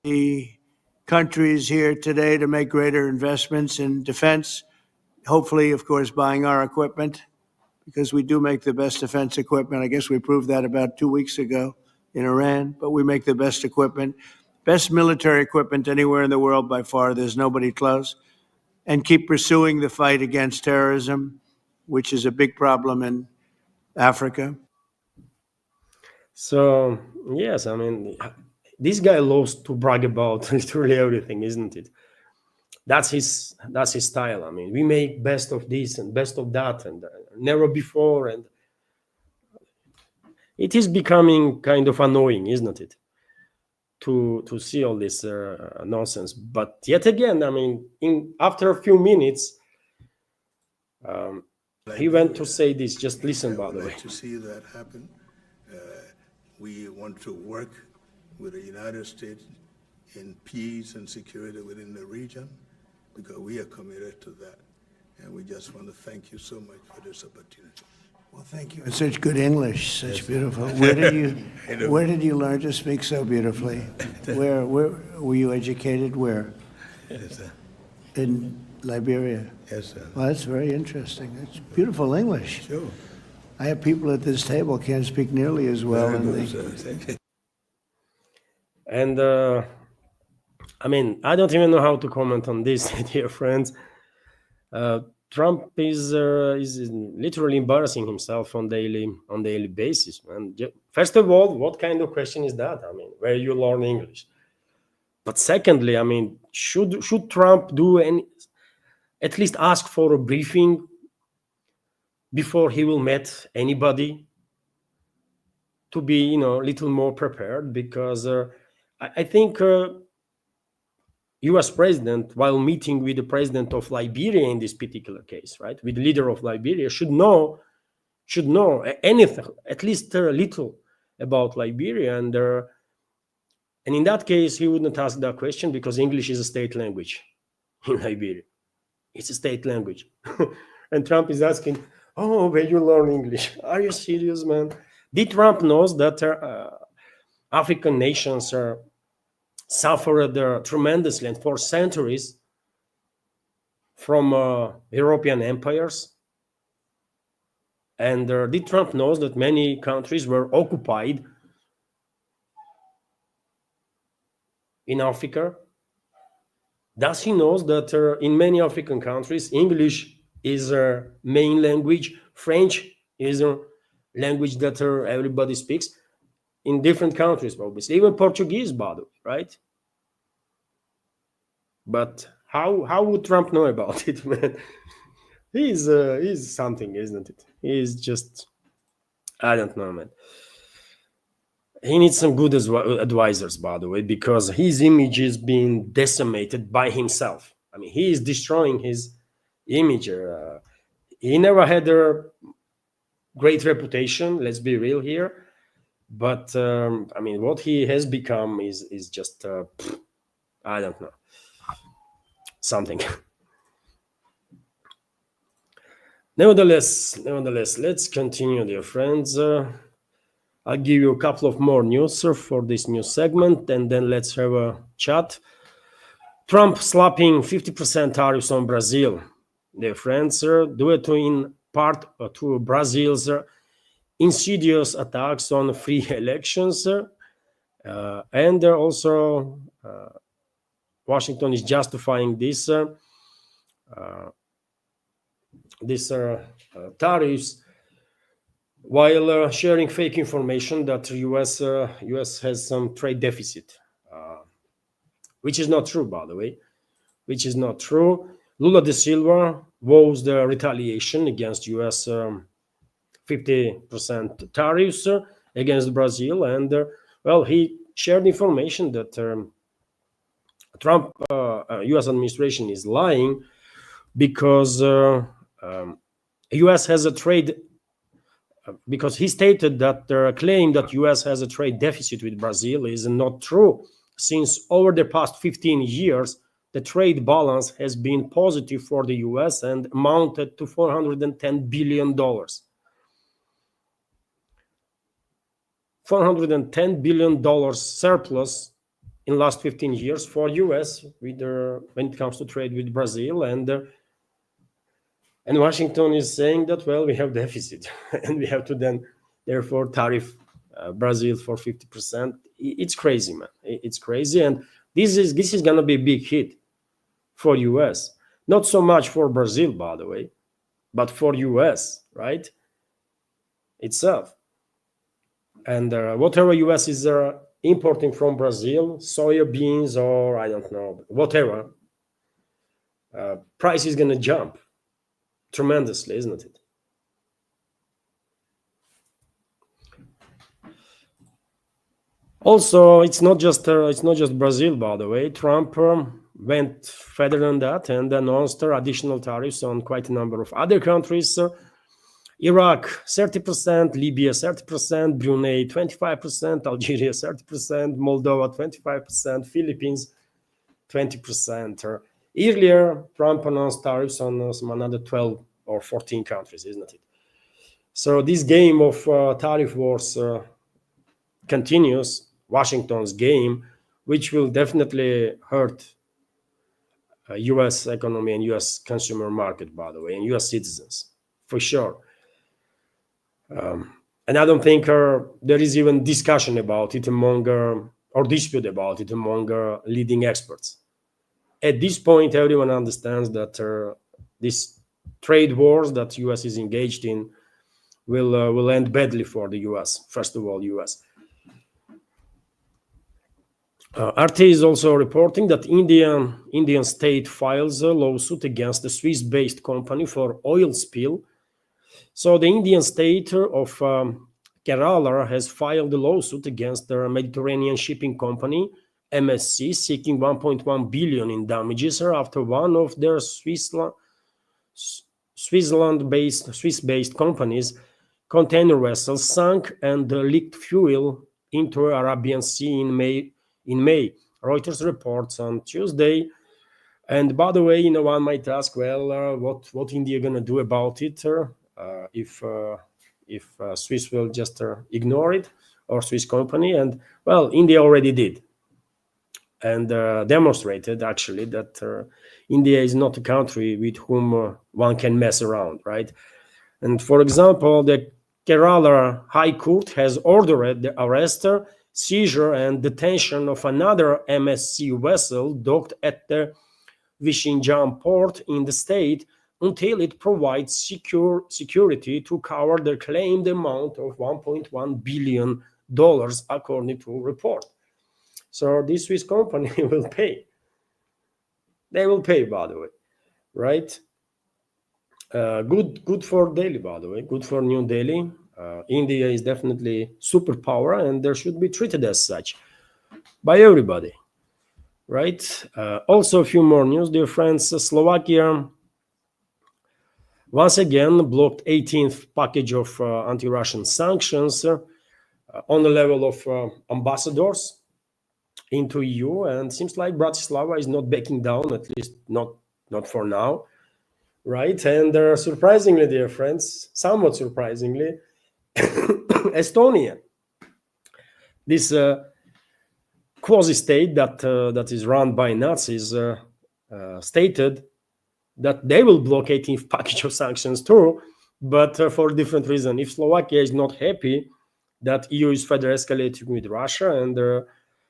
The countries here today to make greater investments in defense, hopefully, of course, buying our equipment, because we do make the best defense equipment. I guess we proved that about 2 weeks ago in Iran, but we make the best equipment, best military equipment anywhere in the world by far. There's nobody close. And keep pursuing the fight against terrorism, which is a big problem in Africa. So, yes, I mean, this guy loves to brag about literally everything, isn't it? That's his style. I mean, we make best of this and best of that, and never before, and it is becoming kind of annoying, isn't it, to see all this nonsense. But yet again, I mean, after a few minutes, he went to say this. Just listen, by the way. To see that happen, we want to work with the United States in peace and security within the region, because we are committed to that. And we just want to thank you so much for this opportunity. Well, thank you. Such good English, such beautiful. Where did you learn to speak so beautifully? Where were you educated? Where? Yes, sir. In Liberia. Yes, sir. Well, that's very interesting. It's beautiful English. Sure. I have people at this table can't speak nearly as well. Very And good, they, sir. Thank you. And I mean, I don't even know how to comment on this, dear friends. Trump is literally embarrassing himself on daily basis. And first of all, what kind of question is that? I mean, where you learn English? But secondly, I mean, should Trump do at least ask for a briefing before he will meet anybody, to be a little more prepared? Because I think U.S. president, while meeting with the president of Liberia in this particular case, right, with the leader of Liberia, should know anything, at least a little, about Liberia, and in that case, he wouldn't ask that question, because English is a state language in Liberia. It's a state language, and Trump is asking, "Oh, where you learn English? Are you serious, man?" Did Trump knows that African nations suffered tremendously and for centuries from European empires? And did Trump knows that many countries were occupied in Africa? Does he knows that in many African countries, English is a main language, French is a language that everybody speaks in different countries, obviously, even Portuguese, by the way, right? But how would Trump know about it, man? He's something, isn't it? He's just, I don't know, man. He needs some good advisors, by the way, because his image is being decimated by himself. I mean, he is destroying his image. He never had a great reputation, let's be real here. But, I mean, what he has become is just, I don't know, something. Nevertheless, let's continue, dear friends. I'll give you a couple of more news for this new segment, and then let's have a chat. Trump slapping 50% tariffs on Brazil, dear friends, due to in part to Brazil's insidious attacks on free elections, and also Washington is justifying this tariffs while sharing fake information that US has some trade deficit, which is not true, by the way, which is not true. Lula da Silva vows the retaliation against US 50% tariffs against Brazil, and well, he shared information that Trump US administration is lying, because US has a trade, because he stated that the claim that US has a trade deficit with Brazil is not true, since over the past 15 years, the trade balance has been positive for the US and amounted to $410 billion. $410 billion surplus in last 15 years for US with when it comes to trade with Brazil, and Washington is saying that, well, we have deficit and we have to then therefore tariff Brazil for 50%. It's crazy, man. It's crazy, and this is gonna be a big hit for US. Not so much for Brazil, by the way, but for US, right? Itself. And whatever US is importing from Brazil, soya beans or I don't know, whatever, price is gonna jump tremendously, isn't it? Also, it's not just Brazil, by the way. Trump went further than that and announced additional tariffs on quite a number of other countries. Iraq 30%, Libya 30%, Brunei 25%, Algeria 30%, Moldova 25%, Philippines 20%. Earlier, Trump announced tariffs on some another 12 or 14 countries, isn't it? So this game of tariff wars continues, Washington's game, which will definitely hurt U.S. economy and U.S. consumer market, by the way, and U.S. citizens, for sure. And I don't think there is even discussion about it among, or dispute about it among leading experts. At this point, everyone understands that this trade wars that U.S. is engaged in will end badly for the U.S., first of all, U.S. RT is also reporting that Indian state files a lawsuit against the Swiss-based company for oil spill. So the Indian state of Kerala has filed a lawsuit against the Mediterranean shipping company MSC, seeking 1.1 billion in damages after one of their Swiss-based companies' container vessels sank and leaked fuel into Arabian Sea in May. Reuters reports on Tuesday. And by the way, one might ask, well, what India gonna do about it if Swiss will just ignore it, or Swiss company? And well, India already did, and demonstrated actually that India is not a country with whom one can mess around, right? And for example, the Kerala High Court has ordered the arrest, seizure and detention of another MSC vessel docked at the Vishinjam port in the state until it provides security to cover the claimed amount of $1.1 billion, according to a report. So this Swiss company will pay. They will pay, by the way, right? Good for Delhi, by the way. Good for New Delhi. India is definitely superpower, and there should be treated as such by everybody, right? Also, a few more news, dear friends. Slovakia once again blocked 18th package of anti-Russian sanctions on the level of ambassadors into EU, and seems like Bratislava is not backing down, at least not for now, right? And surprisingly, dear friends, somewhat surprisingly, Estonia, this quasi-state that is run by Nazis, stated that they will block 18th package of sanctions too, but for a different reason. If Slovakia is not happy that EU is further escalating with Russia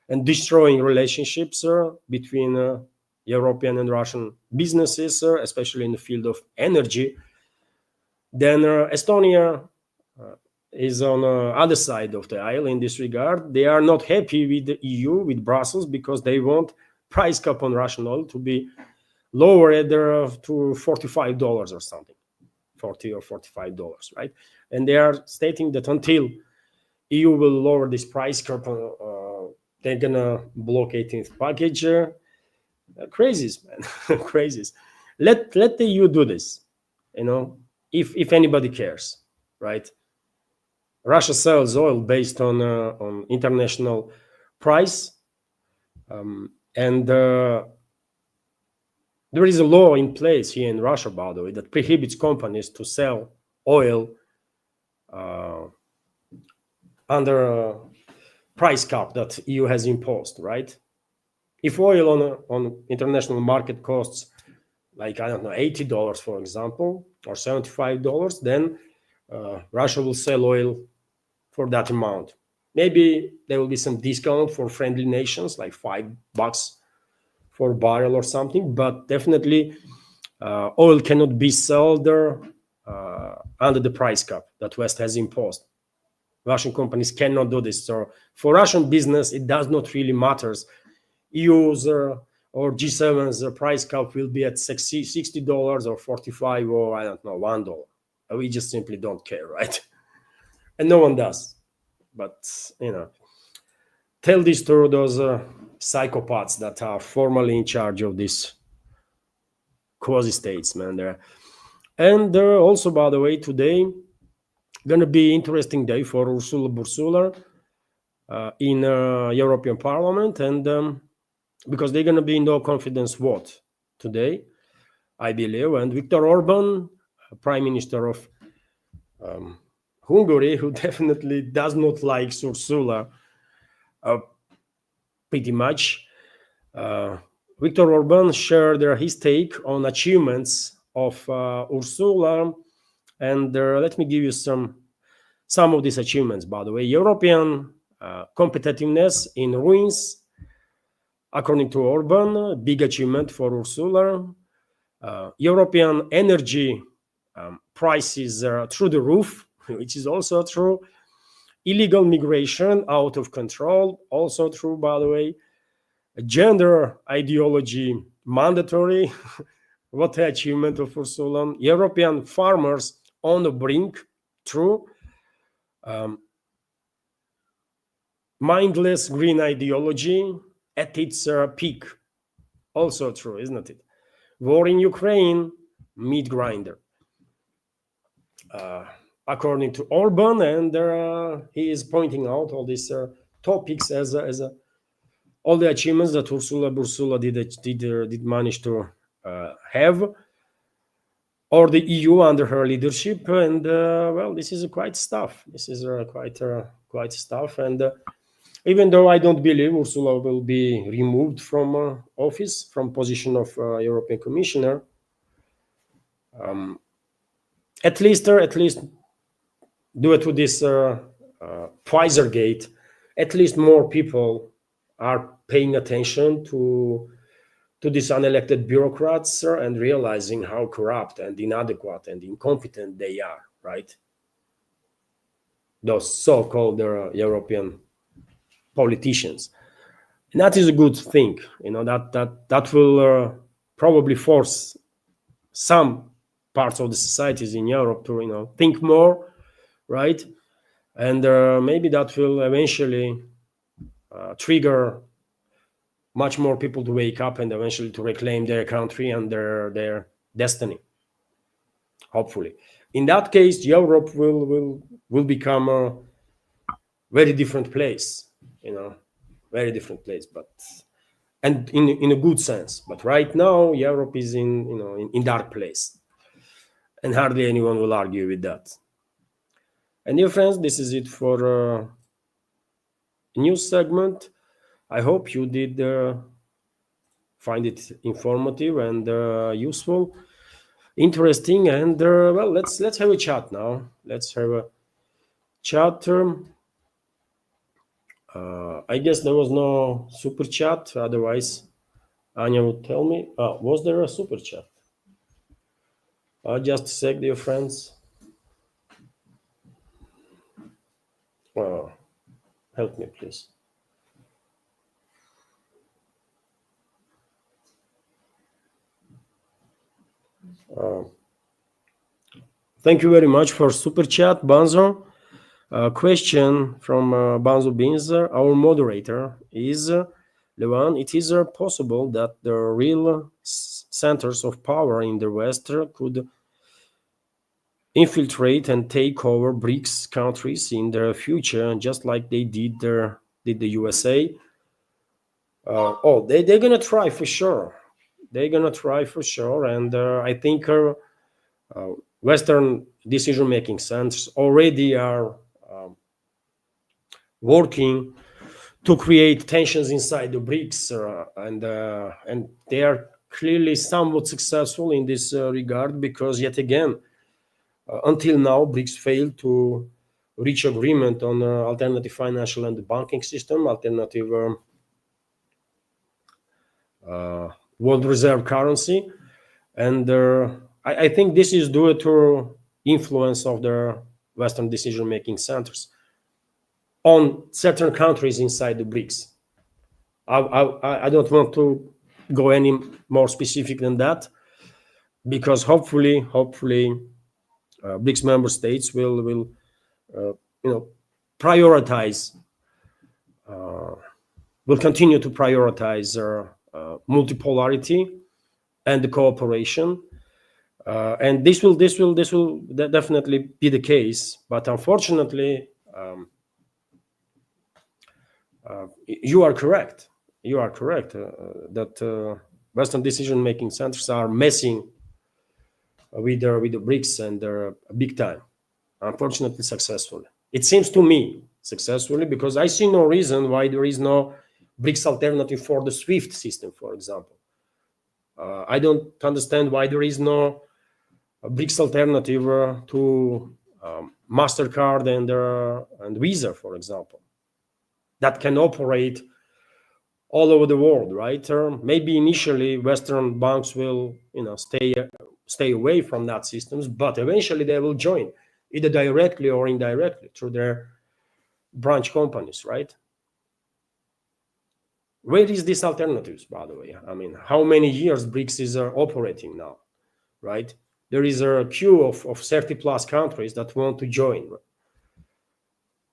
and destroying relationships between European and Russian businesses, especially in the field of energy, then Estonia is on the other side of the aisle in this regard. They are not happy with the EU, with Brussels, because they want price cap on Russian oil to be lowered to $45 or something, $40 or $45, right? And they are stating that until EU will lower this price cap, they're gonna block 18th package. Crazies, man, crazies. Let the EU do this, if anybody cares, right? Russia sells oil based on international price, and there is a law in place here in Russia, by the way, that prohibits companies to sell oil under price cap that EU has imposed, right? If oil on international market costs like, I don't know, $80, for example, or $75, then Russia will sell oil for that amount. Maybe there will be some discount for friendly nations, like $5 for a barrel or something, but definitely oil cannot be sold there under the price cap that West has imposed. Russian companies cannot do this. So for Russian business, it does not really matter. EU's or G7's price cap will be at $60 or $45 or I don't know, $1. We just simply don't care, right? And no one does. But tell this to those psychopaths that are formally in charge of these quasi-states, man. There, and also, by the way, today gonna be interesting day for Ursula Bursula in European Parliament, and because they're gonna be in no confidence vote today, I believe, and Viktor Orban, Prime Minister of Hungary, who definitely does not like Ursula pretty much. Viktor Orban shared his take on achievements of Ursula, and let me give you some of these achievements. By the way, European competitiveness in ruins, according to Orban, big achievement for Ursula. European energy prices through the roof, which is also true. Illegal migration out of control, also true, by the way. Gender ideology mandatory. What an achievement of Ursula. European farmers on the brink, true. Mindless green ideology at its peak, also true, isn't it? War in Ukraine, meat grinder. According to Orban, and he is pointing out all these topics as all the achievements that Ursula Bursula did manage to have, or the EU under her leadership, and well, this is quite stuff. This is quite stuff, and even though I don't believe Ursula will be removed from office, from position of European Commissioner, at least due to this Pfizer gate, at least more people are paying attention to these unelected bureaucrats and realizing how corrupt and inadequate and incompetent they are, right? Those so-called European politicians. And that is a good thing, that will probably force some parts of the societies in Europe to think more, right? And maybe that will eventually trigger much more people to wake up and eventually to reclaim their country and their destiny. Hopefully, in that case, Europe will become a very different place, very different place. But and in a good sense. But right now, Europe is in dark place, and hardly anyone will argue with that. And dear friends, this is it for a news segment. I hope you did find it informative and useful, interesting, and well, let's have a chat now. Let's have a chat. I guess there was no super chat. Otherwise, Anya would tell me. Was there a super chat? Just a sec, dear friends. Help me, please. Thank you very much for super chat, Banzo. Question from Banzo Beans. Our moderator is Levan. It is possible that the real centers of power in the West could infiltrate and take over BRICS countries in the future, just like they did the USA. They're gonna try for sure. They're gonna try for sure, and I think Western decision-making centers already are working to create tensions inside the BRICS, and they are clearly somewhat successful in this regard, because yet again, until now, BRICS failed to reach agreement on alternative financial and banking system, alternative world reserve currency, and I think this is due to influence of the Western decision-making centers on certain countries inside the BRICS. I don't want to go any more specific than that, because hopefully, BRICS member states will prioritize, will continue to prioritize multipolarity and the cooperation, and this will definitely be the case. But unfortunately, you are correct. You are correct that Western decision-making centers are messing with the BRICS, and they're big time. Unfortunately, successfully. It seems to me successfully, because I see no reason why there is no BRICS alternative for the SWIFT system, for example. I don't understand why there is no BRICS alternative to MasterCard and Visa, for example, that can operate all over the world, right? Maybe initially Western banks will, stay away from that systems, but eventually they will join, either directly or indirectly through their branch companies, right? Where is these alternatives, by the way? I mean, how many years BRICS is operating now, right? There is a queue of 30 plus countries that want to join,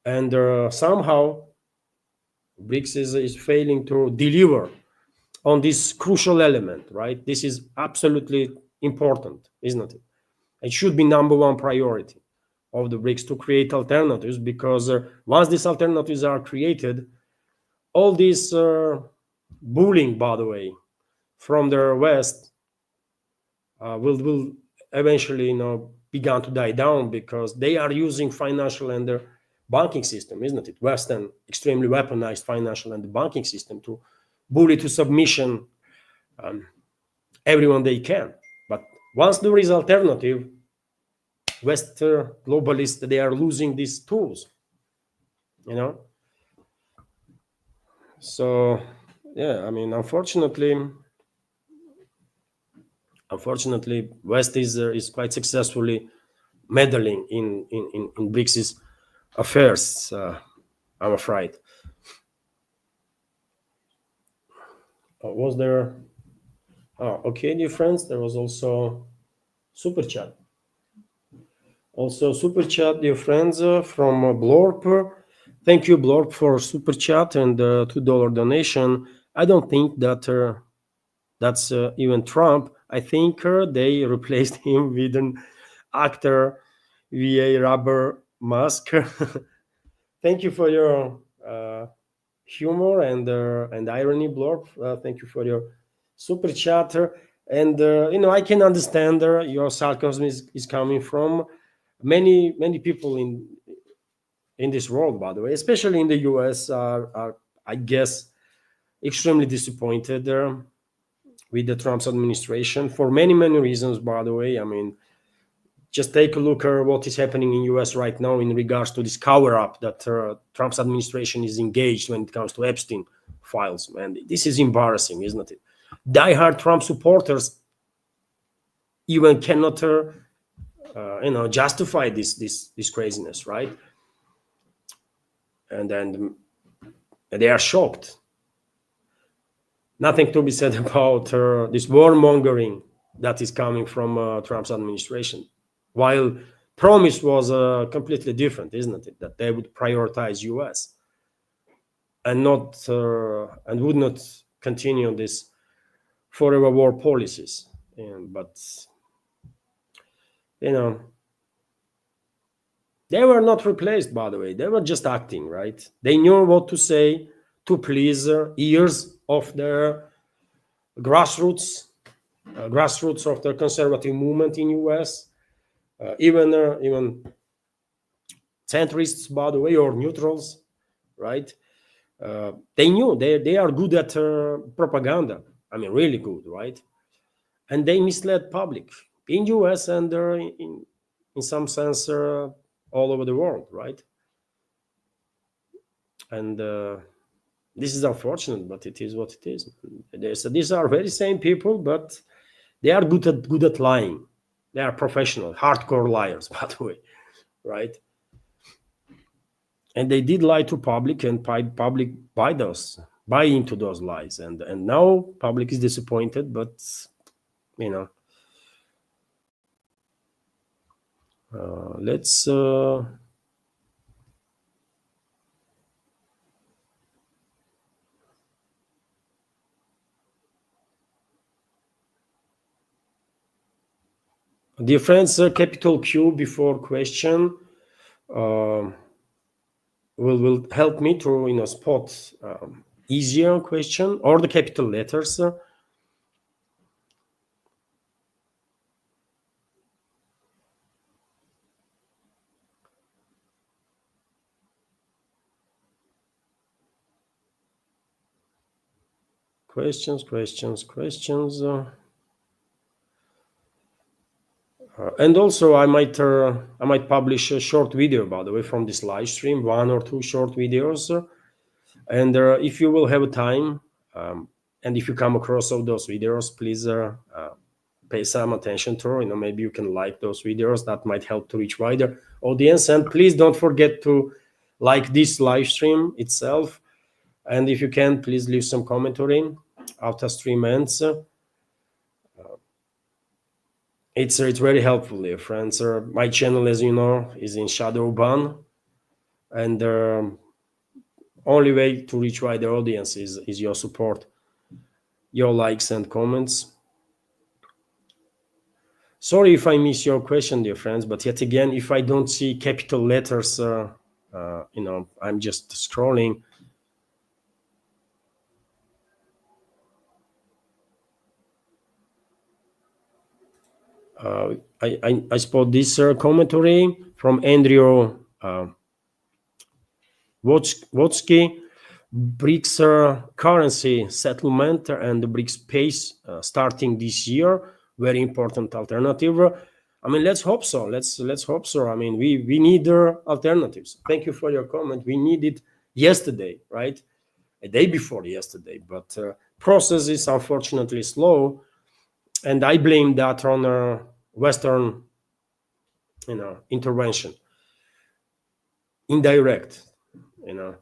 and somehow BRICS is failing to deliver on this crucial element, right? This is absolutely important, isn't it? It should be number one priority of the BRICS to create alternatives, because once these alternatives are created, all this bullying, by the way, from the West will eventually, begin to die down, because they are using financial and their banking system, isn't it? Western extremely weaponized financial and banking system to bully to submission everyone they can. But once there is alternative, Western globalists, they are losing these tools, So, yeah, I mean, unfortunately, West is quite successfully meddling in BRICS affairs. I'm afraid. Was there? Oh, okay, dear friends. There was also super chat. Also super chat, dear friends, from Blorp. Thank you, Blorp, for super chat and $2 donation. I don't think that that's even Trump. I think they replaced him with an actor via rubber mask. Thank you for your humor and irony, Blorp. Thank you for your super chat. And I can understand your sarcasm is coming from many people in this world, by the way, especially in the US, are I guess extremely disappointed with the Trump's administration for many reasons, by the way. I mean, just take a look at what is happening in US right now in regards to this cover-up that Trump's administration is engaged when it comes to Epstein files. And this is embarrassing, isn't it? Die-hard Trump supporters even cannot justify this craziness, right? And then they are shocked. Nothing to be said about this warmongering that is coming from Trump's administration. While promise was completely different, isn't it? That they would prioritize U.S. and not and would not continue this forever war policies. But they were not replaced, by the way. They were just acting, right? They knew what to say to please ears of their grassroots of the conservative movement in U.S. Even centrists, by the way, or neutrals, right? They knew they are good at propaganda. I mean, really good, right? And they misled public in US and in some sense all over the world, right? And this is unfortunate, but it is what it is. These are very same people, but they are good at lying. They are professional, hardcore liars, by the way, right? And they did lie to public, and public buy into those lies, and now public is disappointed, but you know, let's dear friends, capital Q before question uh, will help me to spot easier question, or the capital letters. Questions. And also, I might publish a short video, by the way, from this live stream, 1 or 2 short videos. And if you will have time, and if you come across all those videos, please pay some attention to. Maybe you can like those videos. That might help to reach wider audience. And please don't forget to like this live stream itself. And if you can, please leave some commentary after stream ends. It's very helpful, dear friends. My channel, as you know, is in shadow ban, and only way to reach wider audience is your support, your likes and comments. Sorry if I miss your question, dear friends, but yet again, if I don't see capital letters, I'm just scrolling. I spot this commentary from Andrew Wotsky. BRICS currency settlement and the BRICS pace starting this year, very important alternative. I mean, let's hope so. Let's hope so. I mean, we need alternatives. Thank you for your comment. We need it yesterday, right? A day before yesterday, but process is unfortunately slow, and I blame that on Western, intervention, indirect, you know.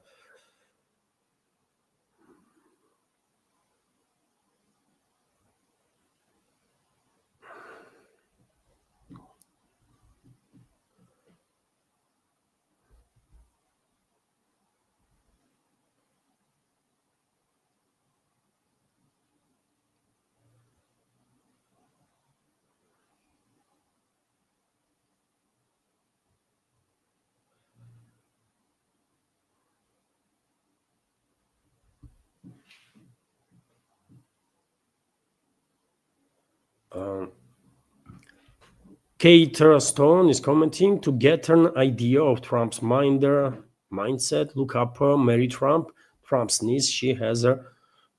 Kate Stone is commenting to get an idea of Trump's mindset. Look up Mary Trump, Trump's niece. She has a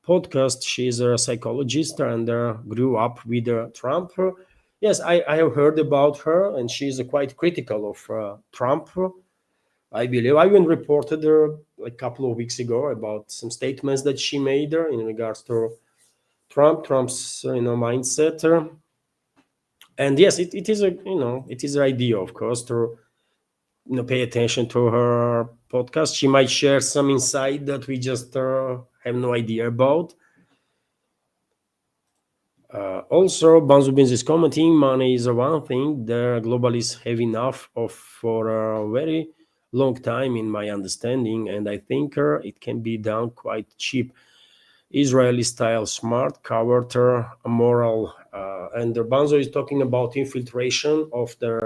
podcast. She's a psychologist and grew up with Trump. Yes, I have heard about her, and she's quite critical of Trump. I believe I even reported her a couple of weeks ago about some statements that she made in regards to Trump's mindset. And yes, it is it is an idea, of course, to pay attention to her podcast. She might share some insight that we just have no idea about. Also, Banzubins is commenting, money is one thing the globalists have enough of for a very long time, in my understanding, and I think it can be done quite cheap. Israeli style, smart, covert, moral. And Banzo is talking about infiltration of the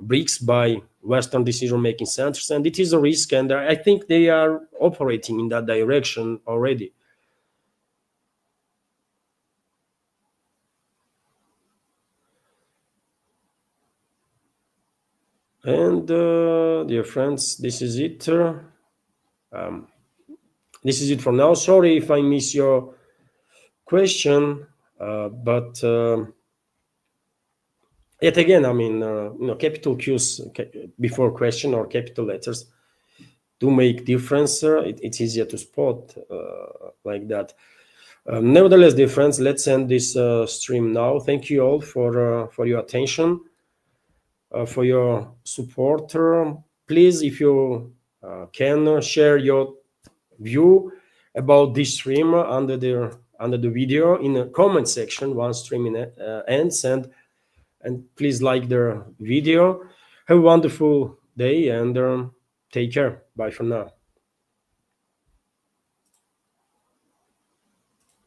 BRICS by Western decision-making centers, and it is a risk, and I think they are operating in that direction already. And dear friends, this is it. This is it for now. Sorry if I miss your question, but yet again, I mean, capital Q's before question or capital letters do make difference. It's easier to spot like that. Nevertheless, dear friends, let's end this stream now. Thank you all for your attention, for your support. Please, if you can, share your view about this stream under the video in the comment section once streaming ends, and please like the video. Have a wonderful day and take care. Bye for now.